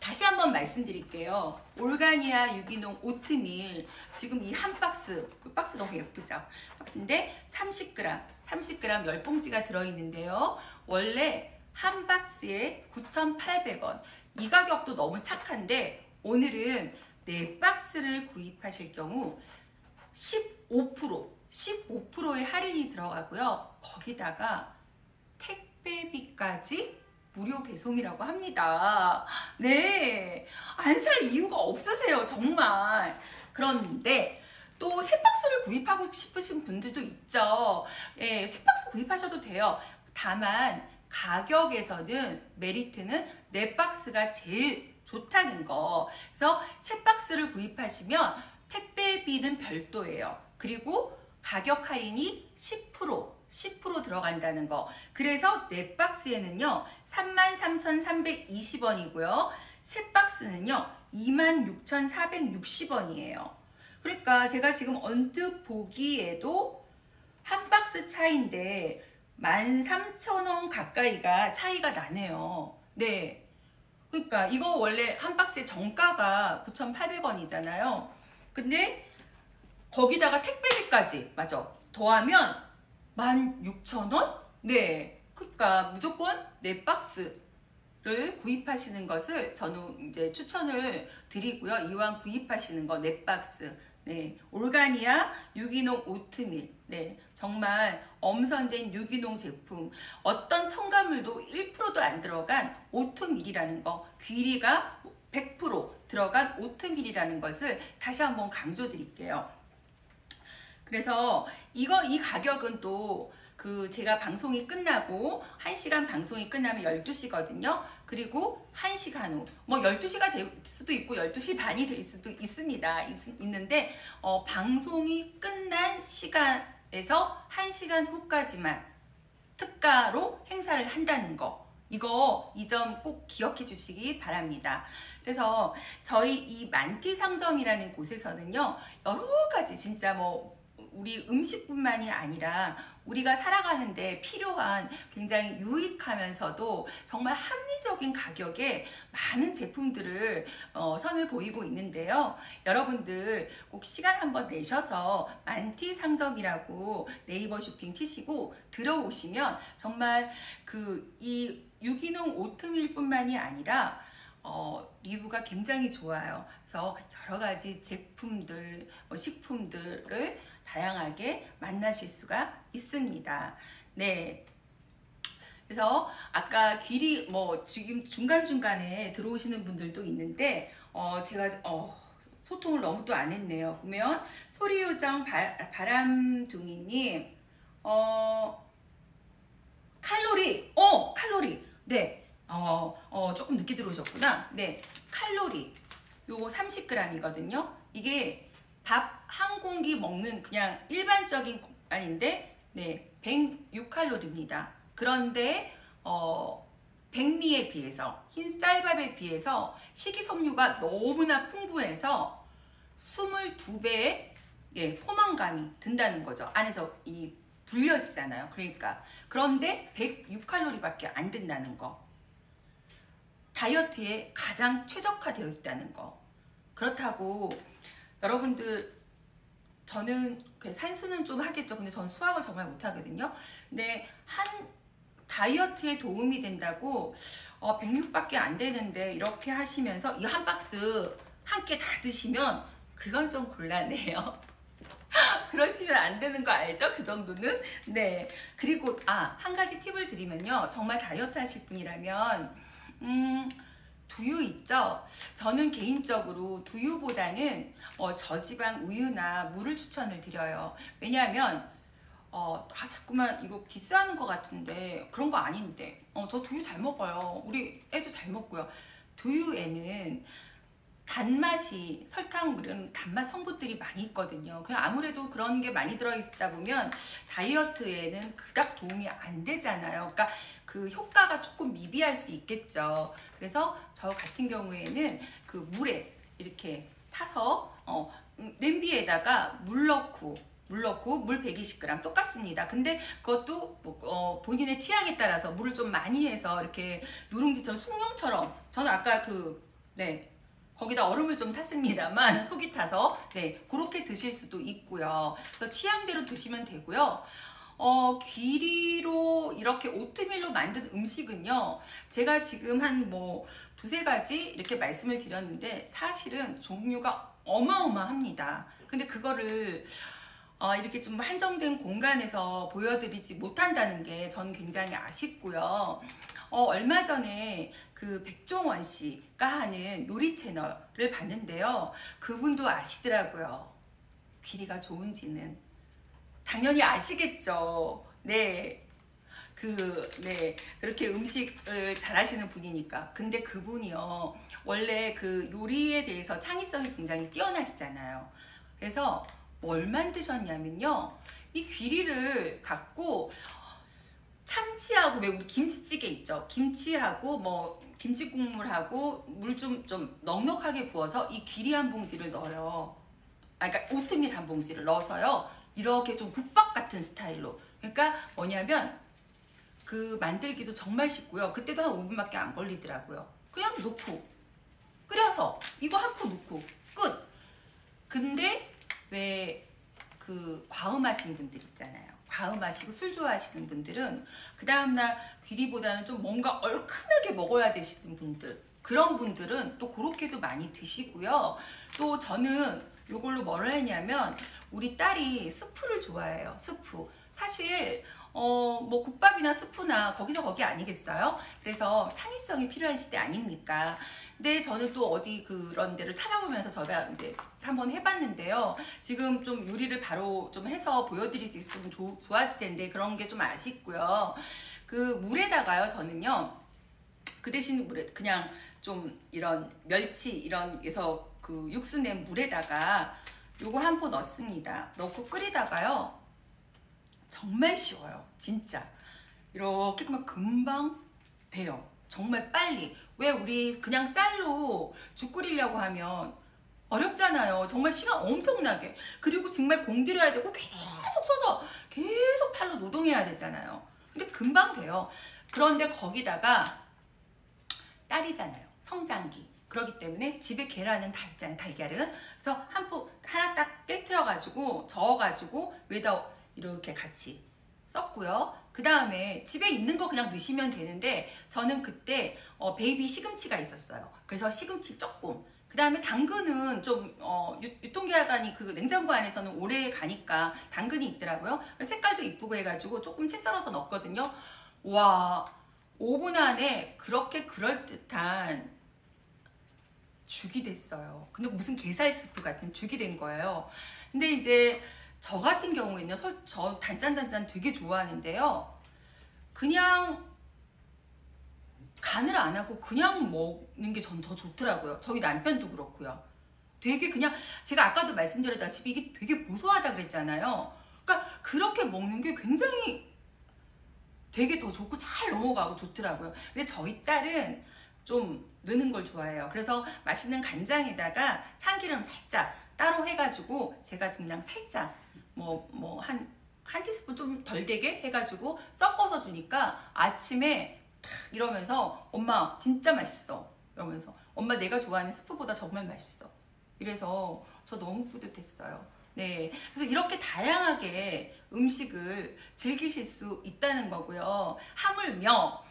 Speaker 1: 다시 한번 말씀드릴게요. 올가니아 유기농 오트밀 지금 이 한 박스, 이 박스 너무 예쁘죠? 박스인데 30g 10봉지가 들어있는데요. 원래 한 박스에 9,800원. 이 가격도 너무 착한데 오늘은 4박스를 구입하실 경우 15%의 할인이 들어가고요. 거기다가 택배비까지 무료 배송이라고 합니다. 네, 안 살 이유가 없으세요, 정말. 그런데 또 3박스를 구입하고 싶으신 분들도 있죠. 예, 3박스 구입하셔도 돼요. 다만 가격에서는 메리트는 4박스가 제일 좋다는 거. 그래서 3박스를 구입하시면 택배비는 별도예요. 그리고 가격 할인이 10% 들어간다는 거. 그래서 4박스에는요 33,320원이고요 3박스는요 26,460원이에요 그러니까 제가 지금 언뜻 보기에도 한 박스 차이인데 13,000원 가까이가 차이가 나네요. 네, 그러니까 이거 원래 한 박스의 정가가 9,800원이잖아요 근데 거기다가 택배비까지 더하면 16,000원? 네, 그러니까 무조건 4박스를 구입하시는 것을 저는 이제 추천을 드리고요. 이왕 구입하시는 거 4박스. 네, 올가니아 유기농 오트밀. 네, 정말 엄선된 유기농 제품. 어떤 첨가물도 1%도 안 들어간 오트밀이라는 거. 귀리가 100% 들어간 오트밀이라는 것을 다시 한번 강조드릴게요. 그래서 이 가격은 또 제가 방송이 끝나고 1시간 방송이 끝나면 12시거든요. 그리고 1시간 후, 뭐 12시가 될 수도 있고 12시 반이 될 수도 있는데 방송이 끝난 시간에서 1시간 후까지만 특가로 행사를 한다는 거. 이 점 꼭 기억해 주시기 바랍니다. 그래서 저희 이 만티 상점이라는 곳에서는요, 여러 가지 진짜 뭐 우리 음식뿐만이 아니라 우리가 살아가는데 필요한 굉장히 유익하면서도 정말 합리적인 가격에 많은 제품들을 선을 보이고 있는데요. 여러분들 꼭 시간 한번 내셔서 만티 상점이라고 네이버 쇼핑 치시고 들어오시면 정말 이 유기농 오트밀 뿐만이 아니라 리뷰가 굉장히 좋아요. 그래서 여러 가지 제품들, 식품들을 다양하게 만나실 수가 있습니다. 네, 그래서 아까 귀리 뭐 지금 중간중간에 들어오시는 분들도 있는데 제가 소통을 너무 또 안 했네요. 보면 소리요정 바람둥이님 칼로리 네 조금 늦게 들어오셨구나. 네 칼로리 요거 30g이거든요. 이게 밥 한 공기 먹는 그냥 일반적인 아닌데 네 106칼로리입니다. 그런데 백미에 비해서 흰 쌀밥에 비해서 식이섬유가 너무나 풍부해서 22배의 포만감이 든다는 거죠. 안에서 이 불려지잖아요. 그러니까 그런데 106칼로리밖에 안 든다는 거. 다이어트에 가장 최적화되어 있다는 거. 그렇다고 여러분들 저는 산수는 좀 하겠죠. 근데 전 수학을 정말 못하거든요. 근데 다이어트에 도움이 된다고 106밖에 안 되는데 이렇게 하시면서 이 한 박스 한 끼 다 드시면 그건 좀 곤란해요. 그러시면 안 되는 거 알죠? 그 정도는. 네. 그리고 한 가지 팁을 드리면요. 정말 다이어트 하실 분이라면 두유 있죠? 저는 개인적으로 두유보다는 저지방 우유나 물을 추천을 드려요. 왜냐하면 자꾸만 이거 디스하는 것 같은데 그런 거 아닌데 저 두유 잘 먹어요. 우리 애도 잘 먹고요. 두유에는 단맛이 설탕물은 단맛 성분들이 많이 있거든요. 그냥 아무래도 그런 게 많이 들어있다 보면 다이어트에는 그닥 도움이 안 되잖아요. 그러니까 그 효과가 조금 미비할 수 있겠죠. 그래서 저 같은 경우에는 그 물에 이렇게 타서 냄비에다가 물 넣고 물 120g 똑같습니다. 근데 그것도 본인의 취향에 따라서 물을 좀 많이 해서 이렇게 누룽지처럼 숭늉처럼 저는 아까 거기다 얼음을 좀 탔습니다만 속이 타서 그렇게 드실 수도 있고요. 그래서 취향대로 드시면 되고요. 귀리로 이렇게 오트밀로 만든 음식은요. 제가 지금 한 두세 가지 이렇게 말씀을 드렸는데 사실은 종류가 어마어마합니다. 근데 그거를 이렇게 좀 한정된 공간에서 보여드리지 못한다는 게 저는 굉장히 아쉽고요. 얼마 전에 그 백종원 씨가 하는 요리 채널을 봤는데요. 그분도 아시더라고요. 귀리가 좋은지는. 당연히 아시겠죠. 그렇게 음식을 잘 하시는 분이니까. 근데 그분이요. 원래 그 요리에 대해서 창의성이 굉장히 뛰어나시잖아요. 그래서 뭘 만드셨냐면요. 이 귀리를 갖고 참치하고 왜 우리 김치찌개 있죠. 김치하고 김치 국물하고 물 좀 넉넉하게 부어서 이 귀리 한 봉지를 넣어요. 그러니까 오트밀 한 봉지를 넣어서요. 이렇게 좀 국밥 같은 스타일로. 그러니까 뭐냐면 그 만들기도 정말 쉽고요. 그때도 한 5분밖에 안 걸리더라고요. 그냥 넣고 끓여서 이거 한 포 넣고 끝. 근데 왜 그 과음하신 분들 있잖아요. 과음하시고 술 좋아하시는 분들은 그 다음날 귀리보다는 좀 뭔가 얼큰하게 먹어야 되시는 분들, 그런 분들은 또 그렇게도 많이 드시고요. 또 저는 요걸로 뭘 했냐면 우리 딸이 스프를 좋아해요. 스프. 사실 국밥이나 스프나 거기서 거기 아니겠어요? 그래서 창의성이 필요한 시대 아닙니까? 근데 저는 또 어디 그런 데를 찾아보면서 제가 이제 한번 해봤는데요. 지금 좀 요리를 바로 좀 해서 보여드릴 수 있으면 좋았을 텐데 그런 게 좀 아쉽고요. 그 물에다가요, 저는요. 그 대신 물에 그냥 좀 이런 멸치 이런 에서 그 육수 낸 물에다가 요거 한 포 넣습니다. 넣고 끓이다가요. 정말 쉬워요. 진짜. 이렇게 그러면 금방 돼요. 정말 빨리. 왜 우리 그냥 쌀로 죽 끓이려고 하면 어렵잖아요. 정말 시간 엄청나게. 그리고 정말 공들여야 되고 계속 써서 계속 팔로 노동해야 되잖아요. 근데 금방 돼요. 그런데 거기다가 딸이잖아요. 성장기. 그렇기 때문에 집에 계란은 다 있잖아요. 달걀은. 그래서 한 포 하나 딱 깨트려가지고 저어가지고 위에다 이렇게 같이 썼고요. 그 다음에 집에 있는 거 그냥 넣으시면 되는데 저는 그때 베이비 시금치가 있었어요. 그래서 시금치 조금. 그 다음에 당근은 좀 유통기한이 그 냉장고 안에서는 오래 가니까 당근이 있더라고요. 색깔도 이쁘고 해가지고 조금 채 썰어서 넣었거든요. 와, 5분 안에 그렇게 그럴듯한 죽이 됐어요. 근데 무슨 게살 스프 같은 죽이 된 거예요. 근데 이제 저 같은 경우에는 저 단짠단짠 되게 좋아하는데요. 그냥 간을 안 하고 그냥 먹는 게 전 더 좋더라고요. 저희 남편도 그렇고요. 되게 그냥 제가 아까도 말씀드렸다시피 이게 되게 고소하다 그랬잖아요. 그러니까 그렇게 먹는 게 굉장히 되게 더 좋고 잘 넘어가고 좋더라고요. 근데 저희 딸은 좀 넣는 걸 좋아해요. 그래서 맛있는 간장에다가 참기름 살짝 따로 해가지고 제가 그냥 살짝 한 티스푼 좀 덜 되게 해가지고 섞어서 주니까 아침에 탁 이러면서 엄마 진짜 맛있어 이러면서 엄마 내가 좋아하는 스프보다 정말 맛있어 이래서 저 너무 뿌듯했어요. 네, 그래서 이렇게 다양하게 음식을 즐기실 수 있다는 거고요. 하물며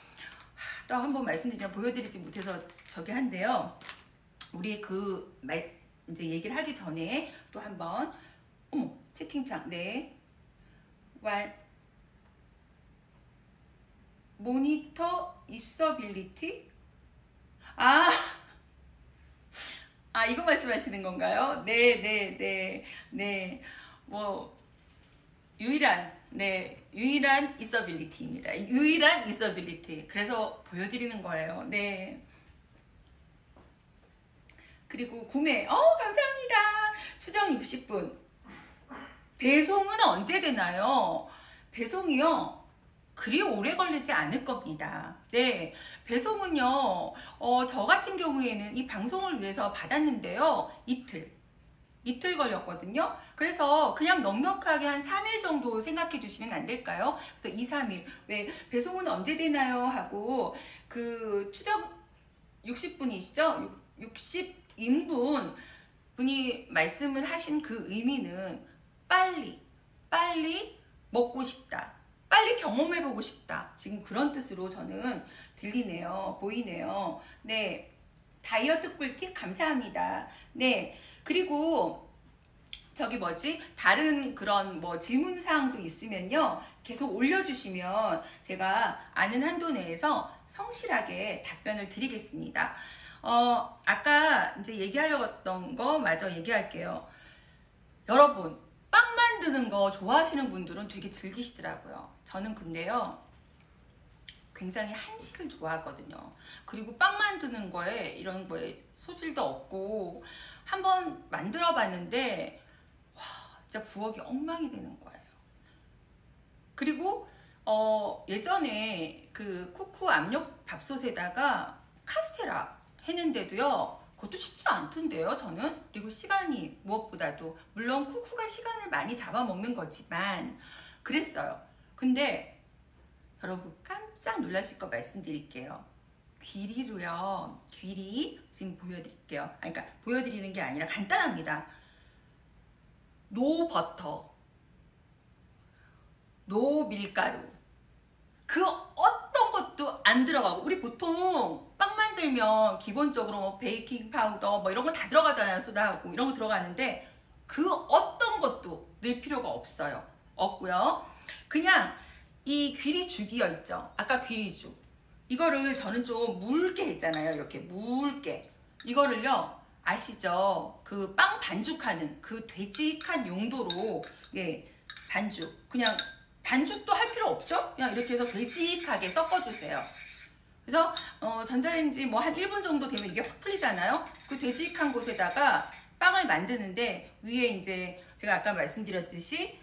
Speaker 1: 또 한 번 말씀드리자면 보여드리지 못해서 저기 한데요. 우리 이제 얘기를 하기 전에 또 한번 채팅창 모니터 있어빌리티? 아, 이거 말씀하시는 건가요? 네. 뭐 유일한 있어빌리티입니다. 유일한 있어빌리티. 그래서 보여드리는 거예요. 네. 그리고 구매, 감사합니다. 추정 60분. 배송은 언제 되나요? 배송이요? 그리 오래 걸리지 않을 겁니다. 네, 배송은요, 저 같은 경우에는 이 방송을 위해서 받았는데요, 이틀 걸렸거든요. 그래서 그냥 넉넉하게 한 3일 정도 생각해 주시면 안 될까요? 그래서 2, 3일. 왜 배송은 언제 되나요? 하고 그 추적 60분이시죠? 60인분 분이 말씀을 하신 그 의미는 빨리 먹고 싶다. 빨리 경험해보고 싶다. 지금 그런 뜻으로 저는 들리네요. 보이네요. 네. 다이어트 꿀팁 감사합니다. 네. 그리고 저기 다른 그런 질문사항도 있으면요. 계속 올려주시면 제가 아는 한도 내에서 성실하게 답변을 드리겠습니다. 아까 이제 얘기하려고 했던 거 마저 얘기할게요. 여러분, 빵 만드는 거 좋아하시는 분들은 되게 즐기시더라고요. 저는 근데요, 굉장히 한식을 좋아하거든요. 그리고 빵 만드는 거에 이런 거에 소질도 없고 한번 만들어 봤는데 와, 진짜 부엌이 엉망이 되는 거예요. 그리고 예전에 그 쿠쿠 압력 밥솥에다가 카스테라 했는데도요, 그것도 쉽지 않던데요, 저는. 그리고 시간이 무엇보다도, 물론 쿠쿠가 시간을 많이 잡아먹는 거지만 그랬어요. 근데 여러분 깜짝 놀라실 거 말씀드릴게요. 귀리로요. 귀리 지금 보여드릴게요. 그러니까 보여드리는 게 아니라 간단합니다. 노 버터, 노 밀가루, 그 어떤 것도 안 들어가고, 우리 보통 빵 만들면 기본적으로 베이킹 파우더 이런 거 다 들어가잖아요. 소다하고 이런 거 들어가는데 그 어떤 것도 넣을 필요가 없고요. 그냥 이 귀리죽이어 있죠. 아까 귀리죽, 이거를 저는 좀 묽게 했잖아요. 이렇게 묽게. 이거를요, 아시죠? 그 빵 반죽하는 그 되직한 용도로, 반죽, 그냥 반죽도 할 필요 없죠? 그냥 이렇게 해서 되직하게 섞어주세요. 그래서 전자레인지 한 1분 정도 되면 이게 확 풀리잖아요. 그 되직한 곳에다가 빵을 만드는데 위에 이제 제가 아까 말씀드렸듯이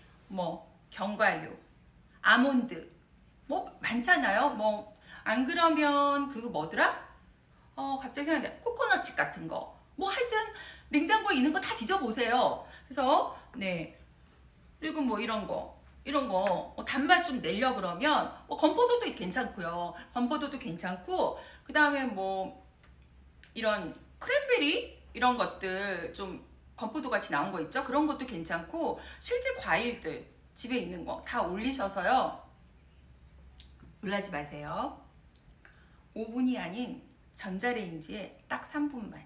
Speaker 1: 견과류, 아몬드 많잖아요. 안 그러면 그거 뭐더라? 갑자기 생각나네. 코코넛칩 같은 거. 하여튼 냉장고에 있는 거 다 뒤져보세요. 그래서 그리고 이런 거 단맛 좀 내려 그러면 건포도도 괜찮고요. 건포도도 괜찮고, 그 다음에 이런 크랜베리 이런 것들 좀 건포도 같이 나온 거 있죠? 그런 것도 괜찮고, 실제 과일들 집에 있는 거 다 올리셔서요. 놀라지 마세요. 오븐이 아닌 전자레인지에 딱 3분만.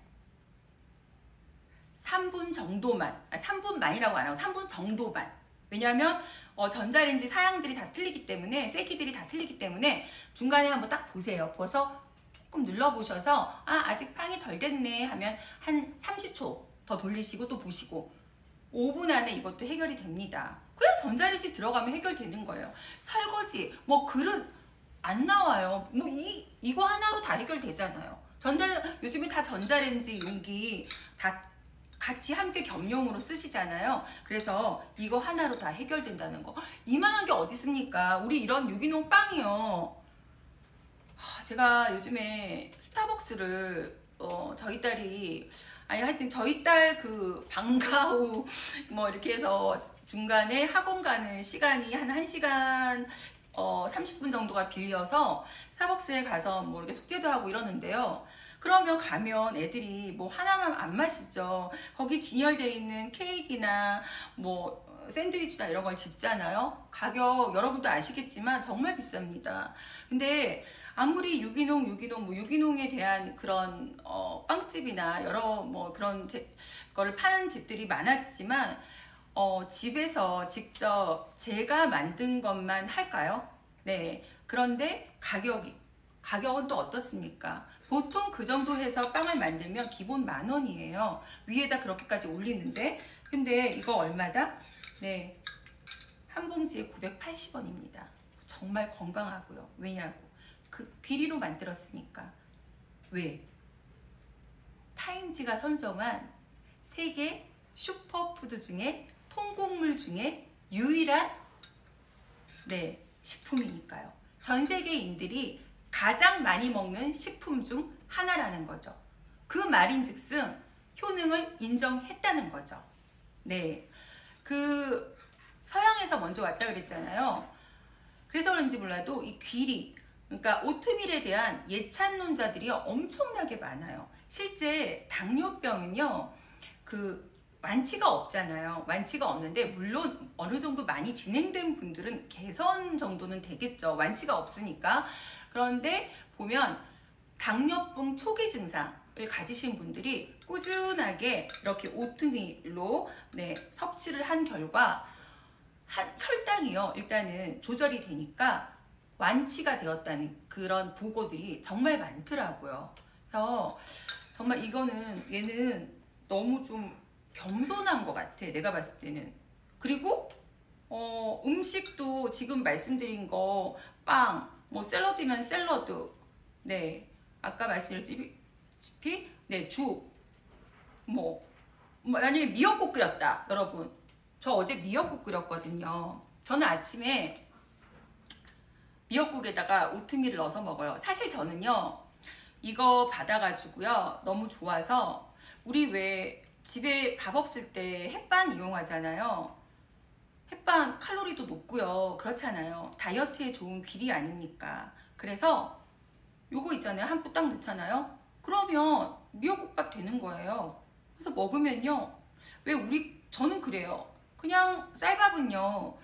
Speaker 1: 3분 정도만. 3분만이라고 안 하고 3분 정도만. 왜냐하면 전자레인지 사양들이 다 틀리기 때문에, 세기들이 다 틀리기 때문에 중간에 한번 딱 보세요. 보서 조금 눌러보셔서 아직 팡이 덜 됐네 하면 한 30초 더 돌리시고 또 보시고 5분 안에 이것도 해결이 됩니다. 그냥 전자레인지 들어가면 해결되는 거예요. 설거지, 뭐 그릇 안 나와요. 뭐 이거 하나로 다 해결되잖아요. 요즘에 다 전자레인지 용기 다 같이 함께 겸용으로 쓰시잖아요. 그래서 이거 하나로 다 해결된다는 거. 이만한 게 어디 있습니까? 우리 이런 유기농 빵이요. 제가 요즘에 스타벅스를 저희 딸이 하여튼 저희 딸 그 방과 후 뭐 이렇게 해서 중간에 학원 가는 시간이 한 1시간 30분 정도가 빌려서 스타벅스에 가서 뭐 이렇게 숙제도 하고 이러는데요. 그러면 가면 애들이 뭐 하나만 안 마시죠. 거기 진열되어 있는 케이크나 뭐 샌드위치나 이런 걸 집잖아요. 가격 여러분도 아시겠지만 정말 비쌉니다. 근데 아무리 유기농에 대한 그런 빵집이나 여러 뭐 그런 거를 파는 집들이 많아지지만 집에서 직접 제가 만든 것만 할까요? 네. 그런데 가격은 또 어떻습니까? 보통 그 정도 해서 빵을 만들면 기본 10,000원이에요. 위에다 그렇게까지 올리는데, 근데 이거 얼마다? 네. 한 봉지에 980원입니다. 정말 건강하고요. 왜냐고? 그 귀리로 만들었으니까. 왜? 타임지가 선정한 세계 슈퍼푸드 중에 통곡물 중에 유일한 식품이니까요. 전 세계인들이 가장 많이 먹는 식품 중 하나라는 거죠. 그 말인즉슨 효능을 인정했다는 거죠. 네, 그 서양에서 먼저 왔다 그랬잖아요. 그래서 그런지 몰라도 이 귀리, 그러니까 오트밀에 대한 예찬론자들이 엄청나게 많아요. 실제 당뇨병은요, 그 완치가 없잖아요. 완치가 없는데 물론 어느 정도 많이 진행된 분들은 개선 정도는 되겠죠. 완치가 없으니까. 그런데 보면 당뇨병 초기 증상을 가지신 분들이 꾸준하게 이렇게 오트밀로 섭취를 한 결과 혈당이요, 일단은 조절이 되니까 완치가 되었다는 그런 보고들이 정말 많더라고요. 그래서 정말 얘는 너무 좀 겸손한 것 같아, 내가 봤을 때는. 그리고 음식도 지금 말씀드린 거, 빵, 뭐 샐러드면 샐러드, 아까 말씀드렸다시피 죽, 만약에 미역국 끓였다, 여러분. 저 어제 미역국 끓였거든요. 저는 아침에 미역국에다가 오트밀을 넣어서 먹어요. 사실 저는요, 이거 받아가지고요, 너무 좋아서, 우리 왜 집에 밥 없을 때 햇반 이용하잖아요. 햇반 칼로리도 높고요. 그렇잖아요. 다이어트에 좋은 귀리 아닙니까? 그래서 요거 있잖아요. 한 푼 딱 넣잖아요. 그러면 미역국밥 되는 거예요. 그래서 먹으면요, 저는 그래요. 그냥 쌀밥은요,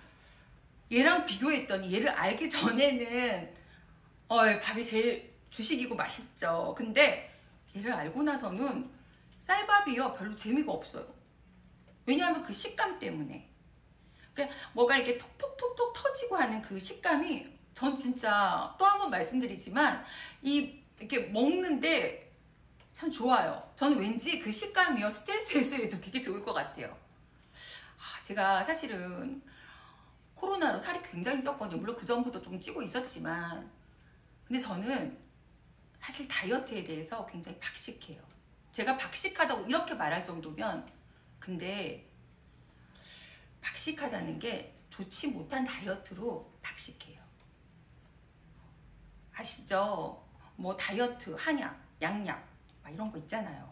Speaker 1: 얘랑 비교했더니 얘를 알기 전에는 밥이 제일 주식이고 맛있죠. 근데 얘를 알고 나서는 쌀밥이요, 별로 재미가 없어요. 왜냐하면 그 식감 때문에. 그러니까 뭐가 이렇게 톡톡톡톡 터지고 하는 그 식감이, 전 진짜 또 한 번 말씀드리지만 이렇게 먹는데 참 좋아요. 저는 왠지 그 식감이요, 스트레스 해소에도 되게 좋을 것 같아요. 제가 사실은 코로나로 살이 굉장히 쪘거든요. 물론 그 전부터 좀 찌고 있었지만, 근데 저는 사실 다이어트에 대해서 굉장히 박식해요. 제가 박식하다고 이렇게 말할 정도면, 근데 박식하다는 게 좋지 못한 다이어트로 박식해요. 아시죠? 뭐 다이어트, 한약, 양약 막 이런 거 있잖아요.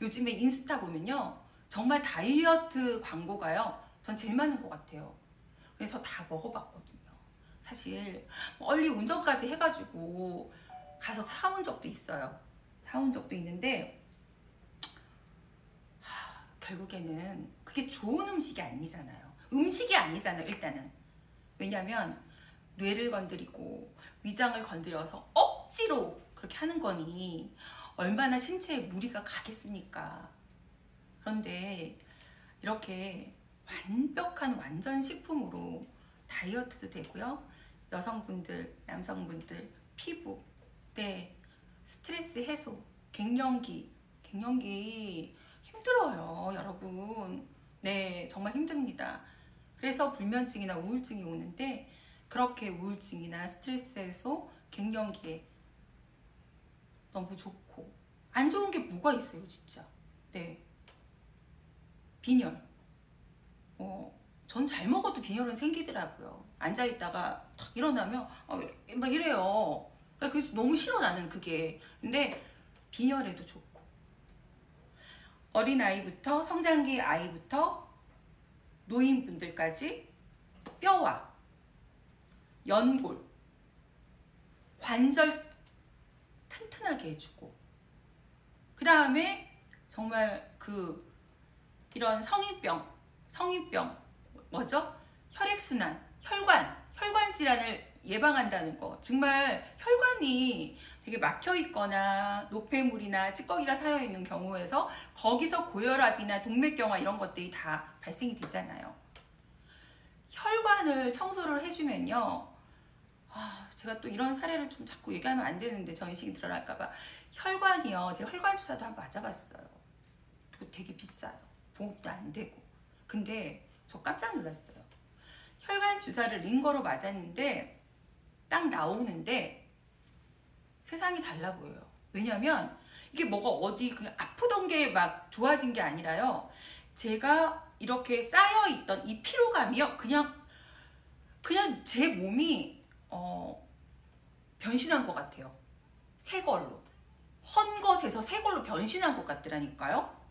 Speaker 1: 요즘에 인스타 보면요, 정말 다이어트 광고가요, 전 제일 많은 것 같아요. 그래서 다 먹어봤거든요. 사실 멀리 운전까지 해가지고 가서 사온 적도 있어요. 사온 적도 있는데 결국에는 그게 좋은 음식이 아니잖아요. 음식이 아니잖아요, 일단은. 왜냐면 뇌를 건드리고 위장을 건드려서 억지로 그렇게 하는 거니 얼마나 신체에 무리가 가겠습니까? 그런데 이렇게 완벽한 완전 식품으로 다이어트도 되고요. 여성분들, 남성분들 피부, 네, 스트레스 해소, 갱년기 힘들어요, 여러분. 네, 정말 힘듭니다. 그래서 불면증이나 우울증이 오는데, 그렇게 우울증이나 스트레스 해소, 갱년기에 너무 좋고, 안 좋은 게 뭐가 있어요, 진짜. 네, 빈혈. 전 잘 먹어도 빈혈은 생기더라고요. 앉아있다가 탁 일어나면 막 이래요. 그러니까 그게 너무 싫어, 나는 그게. 근데 빈혈에도 좋고, 어린아이부터 성장기 아이부터 노인분들까지 뼈와 연골, 관절 튼튼하게 해주고, 그 다음에 정말 이런 성인병 뭐죠? 혈액순환, 혈관 질환을 예방한다는 거. 정말 혈관이 되게 막혀 있거나 노폐물이나 찌꺼기가 쌓여 있는 경우에서 거기서 고혈압이나 동맥경화 이런 것들이 다 발생이 되잖아요. 혈관을 청소를 해주면요. 제가 또 이런 사례를 좀 자꾸 얘기하면 안 되는데 전신이 드러날까봐. 혈관이요. 제가 혈관 주사도 한번 맞아봤어요. 그거 되게 비싸요. 보험도 안 되고. 근데 저 깜짝 놀랐어요. 혈관 주사를 링거로 맞았는데 딱 나오는데 세상이 달라 보여요. 왜냐면 이게 뭐가 어디 그냥 아프던 게 막 좋아진 게 아니라요. 제가 이렇게 쌓여있던 이 피로감이요. 그냥 제 몸이 변신한 것 같아요. 새 걸로. 헌 것에서 새 걸로 변신한 것 같더라니까요.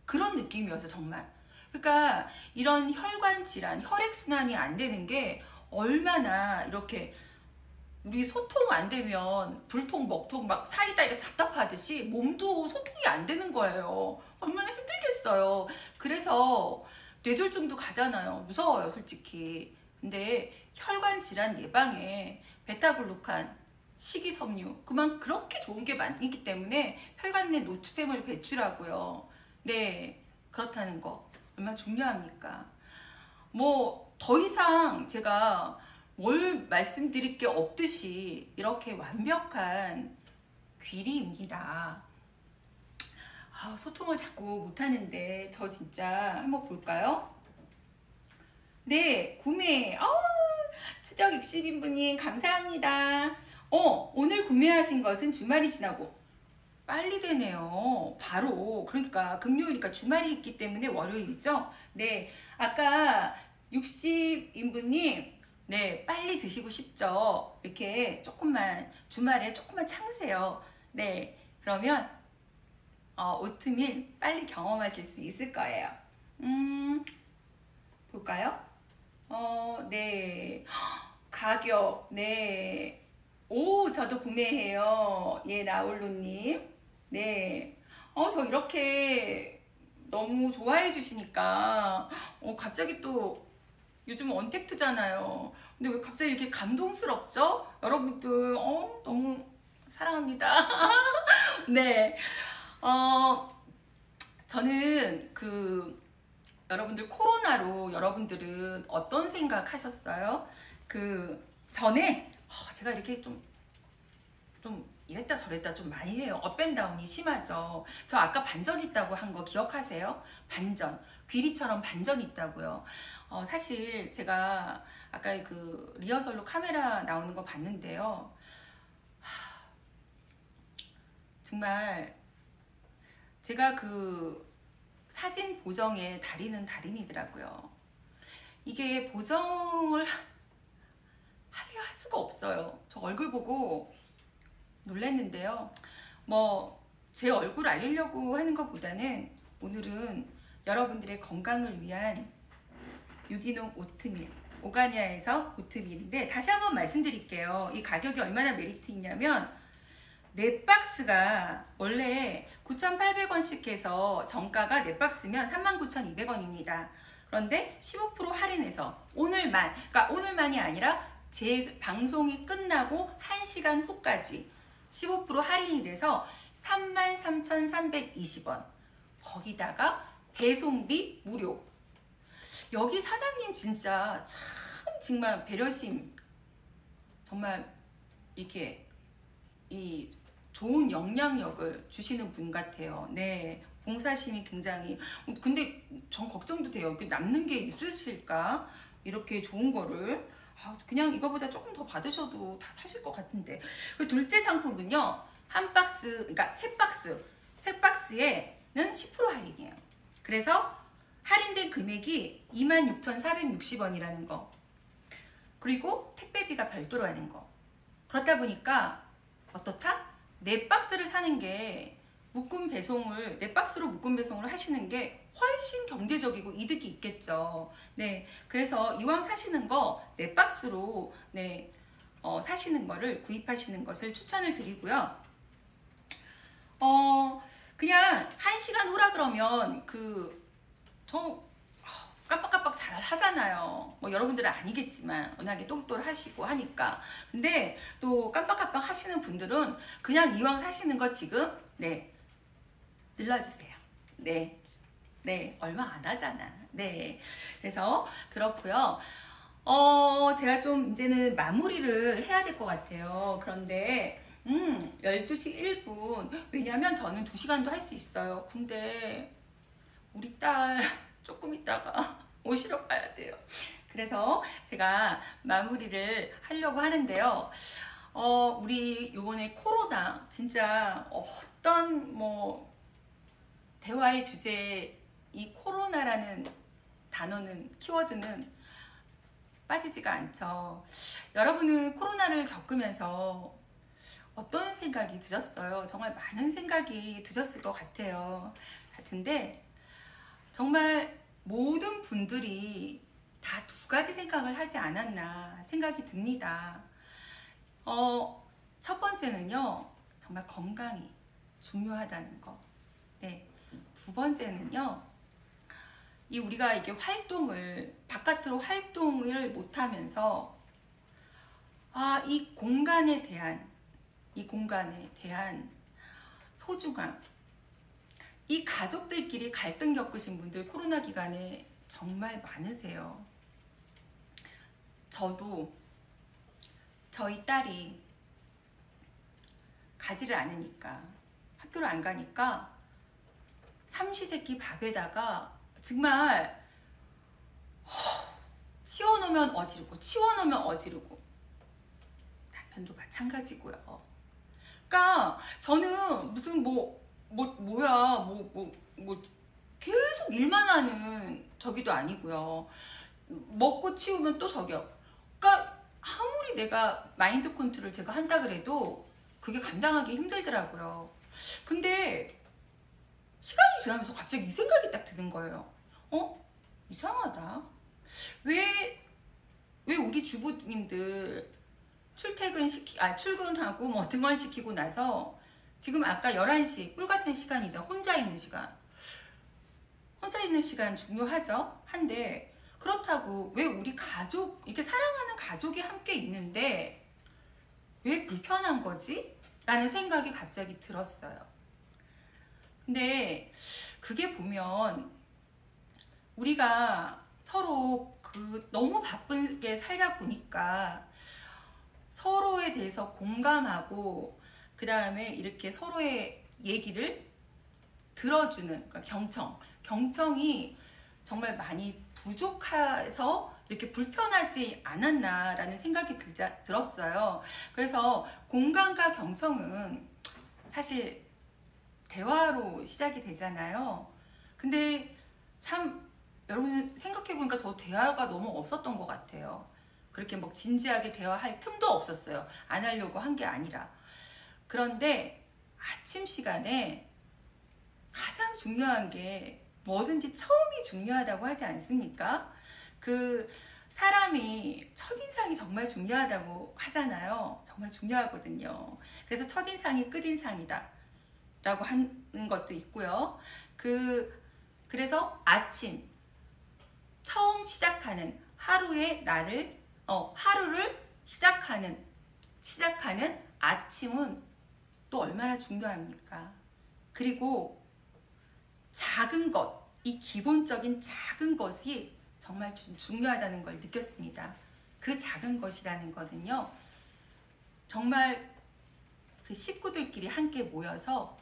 Speaker 1: 그런 느낌이어서 정말. 그러니까 이런 혈관 질환, 혈액순환이 안 되는 게 얼마나 이렇게 우리 소통 안 되면 불통, 먹통 막 사이다 이렇게 답답하듯이 몸도 소통이 안 되는 거예요. 얼마나 힘들겠어요. 그래서 뇌졸중도 가잖아요. 무서워요, 솔직히. 근데 혈관 질환 예방에 베타글루칸, 식이섬유 그렇게 좋은 게 많기 때문에 혈관 내 노폐물 배출하고요. 네, 그렇다는 거 얼마나 중요합니까? 뭐 더 이상 제가 뭘 말씀드릴 게 없듯이 이렇게 완벽한 귀리입니다. 소통을 자꾸 못하는데 저 진짜 한번 볼까요? 네, 구매. 추적 60인분님 감사합니다. 오늘 구매하신 것은 주말이 지나고 빨리 되네요. 바로. 그러니까 금요일이니까 주말이 있기 때문에 월요일이죠. 네, 아까 60인분님 네, 빨리 드시고 싶죠. 이렇게 조금만 주말에 조금만 참으세요. 네, 그러면 오트밀 빨리 경험하실 수 있을 거예요. 볼까요? 네. 가격, 네. 오, 저도 구매해요. 예, 라울로님. 네. 저 이렇게 너무 좋아해 주시니까, 갑자기 또, 요즘 언택트잖아요. 근데 왜 갑자기 이렇게 감동스럽죠? 여러분들, 너무 사랑합니다. 네. 저는 여러분들 코로나로 여러분들은 어떤 생각 하셨어요? 전에 제가 이렇게 좀 이랬다 저랬다 좀 많이 해요. 업앤다운이 심하죠. 저 아까 반전 있다고 한 거 기억하세요? 반전. 귀리처럼 반전 있다고요. 사실 제가 아까 리허설로 카메라 나오는 거 봤는데요. 정말 제가 사진 보정의 달인은 달인이더라고요. 이게 보정을 하려 할 수가 없어요. 저 얼굴 보고 놀랐는데요. 제 얼굴 알리려고 하는 것보다는 오늘은 여러분들의 건강을 위한 유기농 오트밀, 오가니아에서 오트밀인데 다시 한번 말씀드릴게요. 이 가격이 얼마나 메리트 있냐면 4박스가 원래 9,800원씩 해서 정가가 4박스면 39,200원입니다. 그런데 15% 할인해서 오늘만, 그러니까 오늘만이 아니라 제 방송이 끝나고 1시간 후까지 15% 할인이 돼서 33,320원. 거기다가 배송비 무료. 여기 사장님 진짜 참 정말 배려심, 정말 이렇게 이 좋은 영향력을 주시는 분 같아요. 네, 봉사심이 굉장히. 근데 전 걱정도 돼요. 남는 게 있으실까? 이렇게 좋은 거를. 그냥 이거보다 조금 더 받으셔도 다 사실 것 같은데. 둘째 상품은요, 한 박스, 그러니까 세 박스에는 10% 할인이에요. 그래서 할인된 금액이 26,460원이라는 거. 그리고 택배비가 별도로 하는 거. 그렇다 보니까 어떻다? 4박스를 사는 게 묶음 배송을, 4박스로 묶음 배송을 하시는 게 훨씬 경제적이고 이득이 있겠죠. 네, 그래서 이왕 사시는 거 4박스로 네, 사시는 거를 구입하시는 것을 추천을 드리고요. 그냥 1시간 후라 그러면 깜빡깜빡 잘 하잖아요. 뭐 여러분들은 아니겠지만 워낙에 똘똘하시고 하니까. 근데 또 깜빡깜빡 하시는 분들은 그냥 이왕 사시는 거 지금 네 눌러주세요. 네, 네, 얼마 안 하잖아. 네, 그래서 그렇고요. 제가 좀 이제는 마무리를 해야 될 것 같아요. 그런데 12시 1분. 왜냐면 저는 2시간도 할 수 있어요. 근데 우리 딸 조금 있다가 오시러 가야 돼요. 그래서 제가 마무리를 하려고 하는데요. 우리 요번에 코로나 진짜 어떤 뭐 대화의 주제, 이 코로나라는 단어는, 키워드는 빠지지가 않죠. 여러분은 코로나를 겪으면서 어떤 생각이 드셨어요? 정말 많은 생각이 드셨을 것 같은데 정말 모든 분들이 다 2가지 생각을 하지 않았나 생각이 듭니다. 첫 번째는요, 정말 건강이 중요하다는 거. 네. 2번째는요, 우리가 이게 바깥으로 활동을 못하면서, 이 공간에 대한 소중함, 이 가족들끼리 갈등 겪으신 분들 코로나 기간에 정말 많으세요. 저도 저희 딸이 가지를 않으니까, 학교를 안 가니까 삼시세끼 밥에다가 정말 치워놓으면 어지르고 남편도 마찬가지고요. 그러니까 저는 무슨 계속 일만 하는 저기도 아니고요. 먹고 치우면 또 저기요. 그러니까 아무리 내가 마인드 컨트롤 제가 한다 그래도 그게 감당하기 힘들더라고요. 근데 시간이 지나면서 갑자기 이 생각이 딱 드는 거예요. 이상하다. 왜 우리 주부님들 출근하고 뭐 등원시키고 나서 지금 아까 11시 꿀 같은 시간이죠. 혼자 있는 시간 중요하죠. 한데 그렇다고 왜 우리 가족, 이렇게 사랑하는 가족이 함께 있는데 왜 불편한 거지? 라는 생각이 갑자기 들었어요. 근데 그게 보면 우리가 서로 너무 바쁘게 살다 보니까 서로에 대해서 공감하고 그 다음에 이렇게 서로의 얘기를 들어주는, 그러니까 경청이 정말 많이 부족해서 이렇게 불편하지 않았나라는 생각이 들었어요. 그래서 공감과 경청은 사실 대화로 시작이 되잖아요. 근데 참 여러분 생각해보니까 저 대화가 너무 없었던 것 같아요. 그렇게 뭐 진지하게 대화할 틈도 없었어요. 안 하려고 한 게 아니라. 그런데 아침 시간에 가장 중요한 게 뭐든지 처음이 중요하다고 하지 않습니까? 사람이 첫인상이 정말 중요하다고 하잖아요. 정말 중요하거든요. 그래서 첫인상이 끝인상이다 라고 하는 것도 있고요. 그래서 아침 처음 시작하는 하루를 시작하는 아침은 또 얼마나 중요합니까? 그리고 작은 것, 이 기본적인 작은 것이 정말 중요하다는 걸 느꼈습니다. 그 작은 것이라는 거는요, 정말 그 식구들끼리 함께 모여서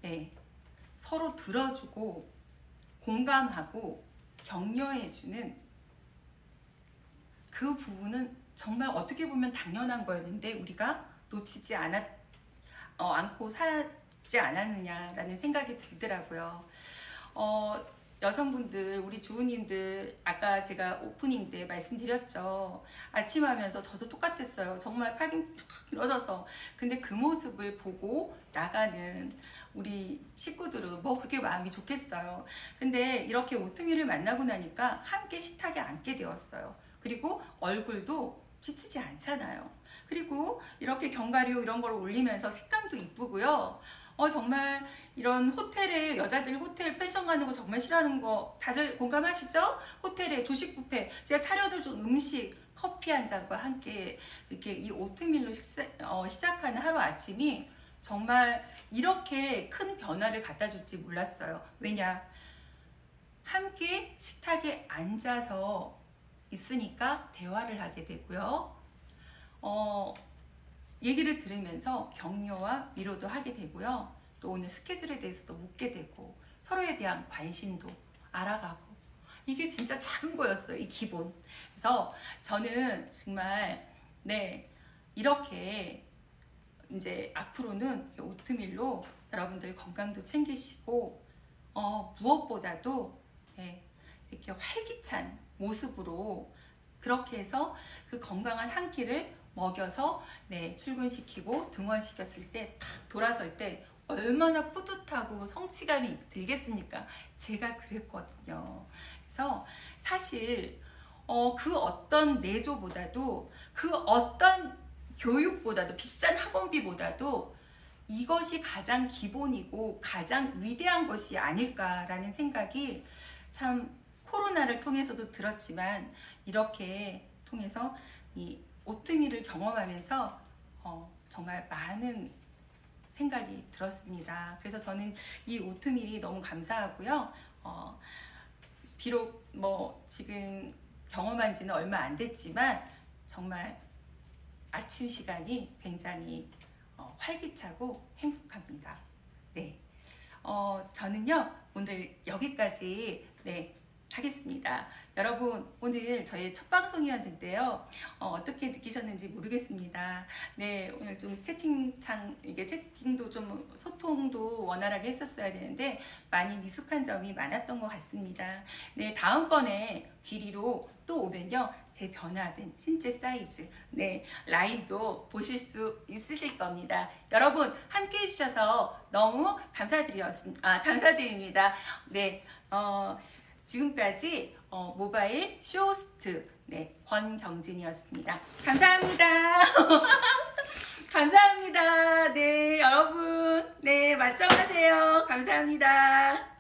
Speaker 1: 네, 서로 들어주고 공감하고 격려해주는 그 부분은 정말 어떻게 보면 당연한 거였는데 우리가 놓치지 않고 살지 않았느냐라는 생각이 들더라고요. 여성분들, 우리 주부님들, 아까 제가 오프닝 때 말씀드렸죠. 아침 하면서 저도 똑같았어요. 정말 팔이 툭 늘어져서. 근데 그 모습을 보고 나가는 우리 식구들은 뭐 그렇게 마음이 좋겠어요. 근데 이렇게 오트밀을 만나고 나니까 함께 식탁에 앉게 되었어요. 그리고 얼굴도 지치지 않잖아요. 그리고 이렇게 견과류 이런 걸 올리면서 색감도 이쁘고요. 정말 이런 호텔에, 여자들 호텔 펜션 가는 거 정말 싫어하는 거 다들 공감하시죠? 호텔에 조식 뷔페, 제가 차려준 음식, 커피 한 잔과 함께 이렇게 이 오트밀로 시작하는 하루 아침이 정말 이렇게 큰 변화를 갖다 줄지 몰랐어요. 왜냐? 함께 식탁에 앉아서 있으니까 대화를 하게 되고요. 얘기를 들으면서 격려와 위로도 하게 되고요. 또 오늘 스케줄에 대해서도 묻게 되고 서로에 대한 관심도 알아가고, 이게 진짜 작은 거였어요. 이 기본. 그래서 저는 정말 네, 이렇게 이제 앞으로는 오트밀로 여러분들 건강도 챙기시고 무엇보다도 네, 이렇게 활기찬 모습으로 그렇게 해서 그 건강한 한 끼를 먹여서 네, 출근시키고 등원시켰을 때 탁 돌아설 때 얼마나 뿌듯하고 성취감이 들겠습니까? 제가 그랬거든요. 그래서 사실 그 어떤 내조보다도, 그 어떤 교육보다도, 비싼 학원비보다도 이것이 가장 기본이고 가장 위대한 것이 아닐까라는 생각이 참 코로나를 통해서도 들었지만 이렇게 통해서 이 오트밀을 경험하면서 정말 많은 생각이 들었습니다. 그래서 저는 이 오트밀이 너무 감사하고요. 비록 뭐 지금 경험한 지는 얼마 안 됐지만 정말 아침 시간이 굉장히 활기차고 행복합니다. 네, 저는요 오늘 여기까지 하겠습니다. 여러분, 오늘 저의 첫 방송이었는데요. 어떻게 느끼셨는지 모르겠습니다. 네, 오늘 좀 채팅도 좀 소통도 원활하게 했었어야 되는데 많이 미숙한 점이 많았던 것 같습니다. 네, 다음번에 귀리로 또 오면요, 제 변화된 신체 사이즈, 네, 라인도 보실 수 있으실 겁니다. 여러분, 함께 해주셔서 너무 감사드립니다. 네, 지금까지 모바일 쇼호스트 권경진이었습니다. 감사합니다. 감사합니다. 네, 여러분, 네, 맞점하세요. 감사합니다.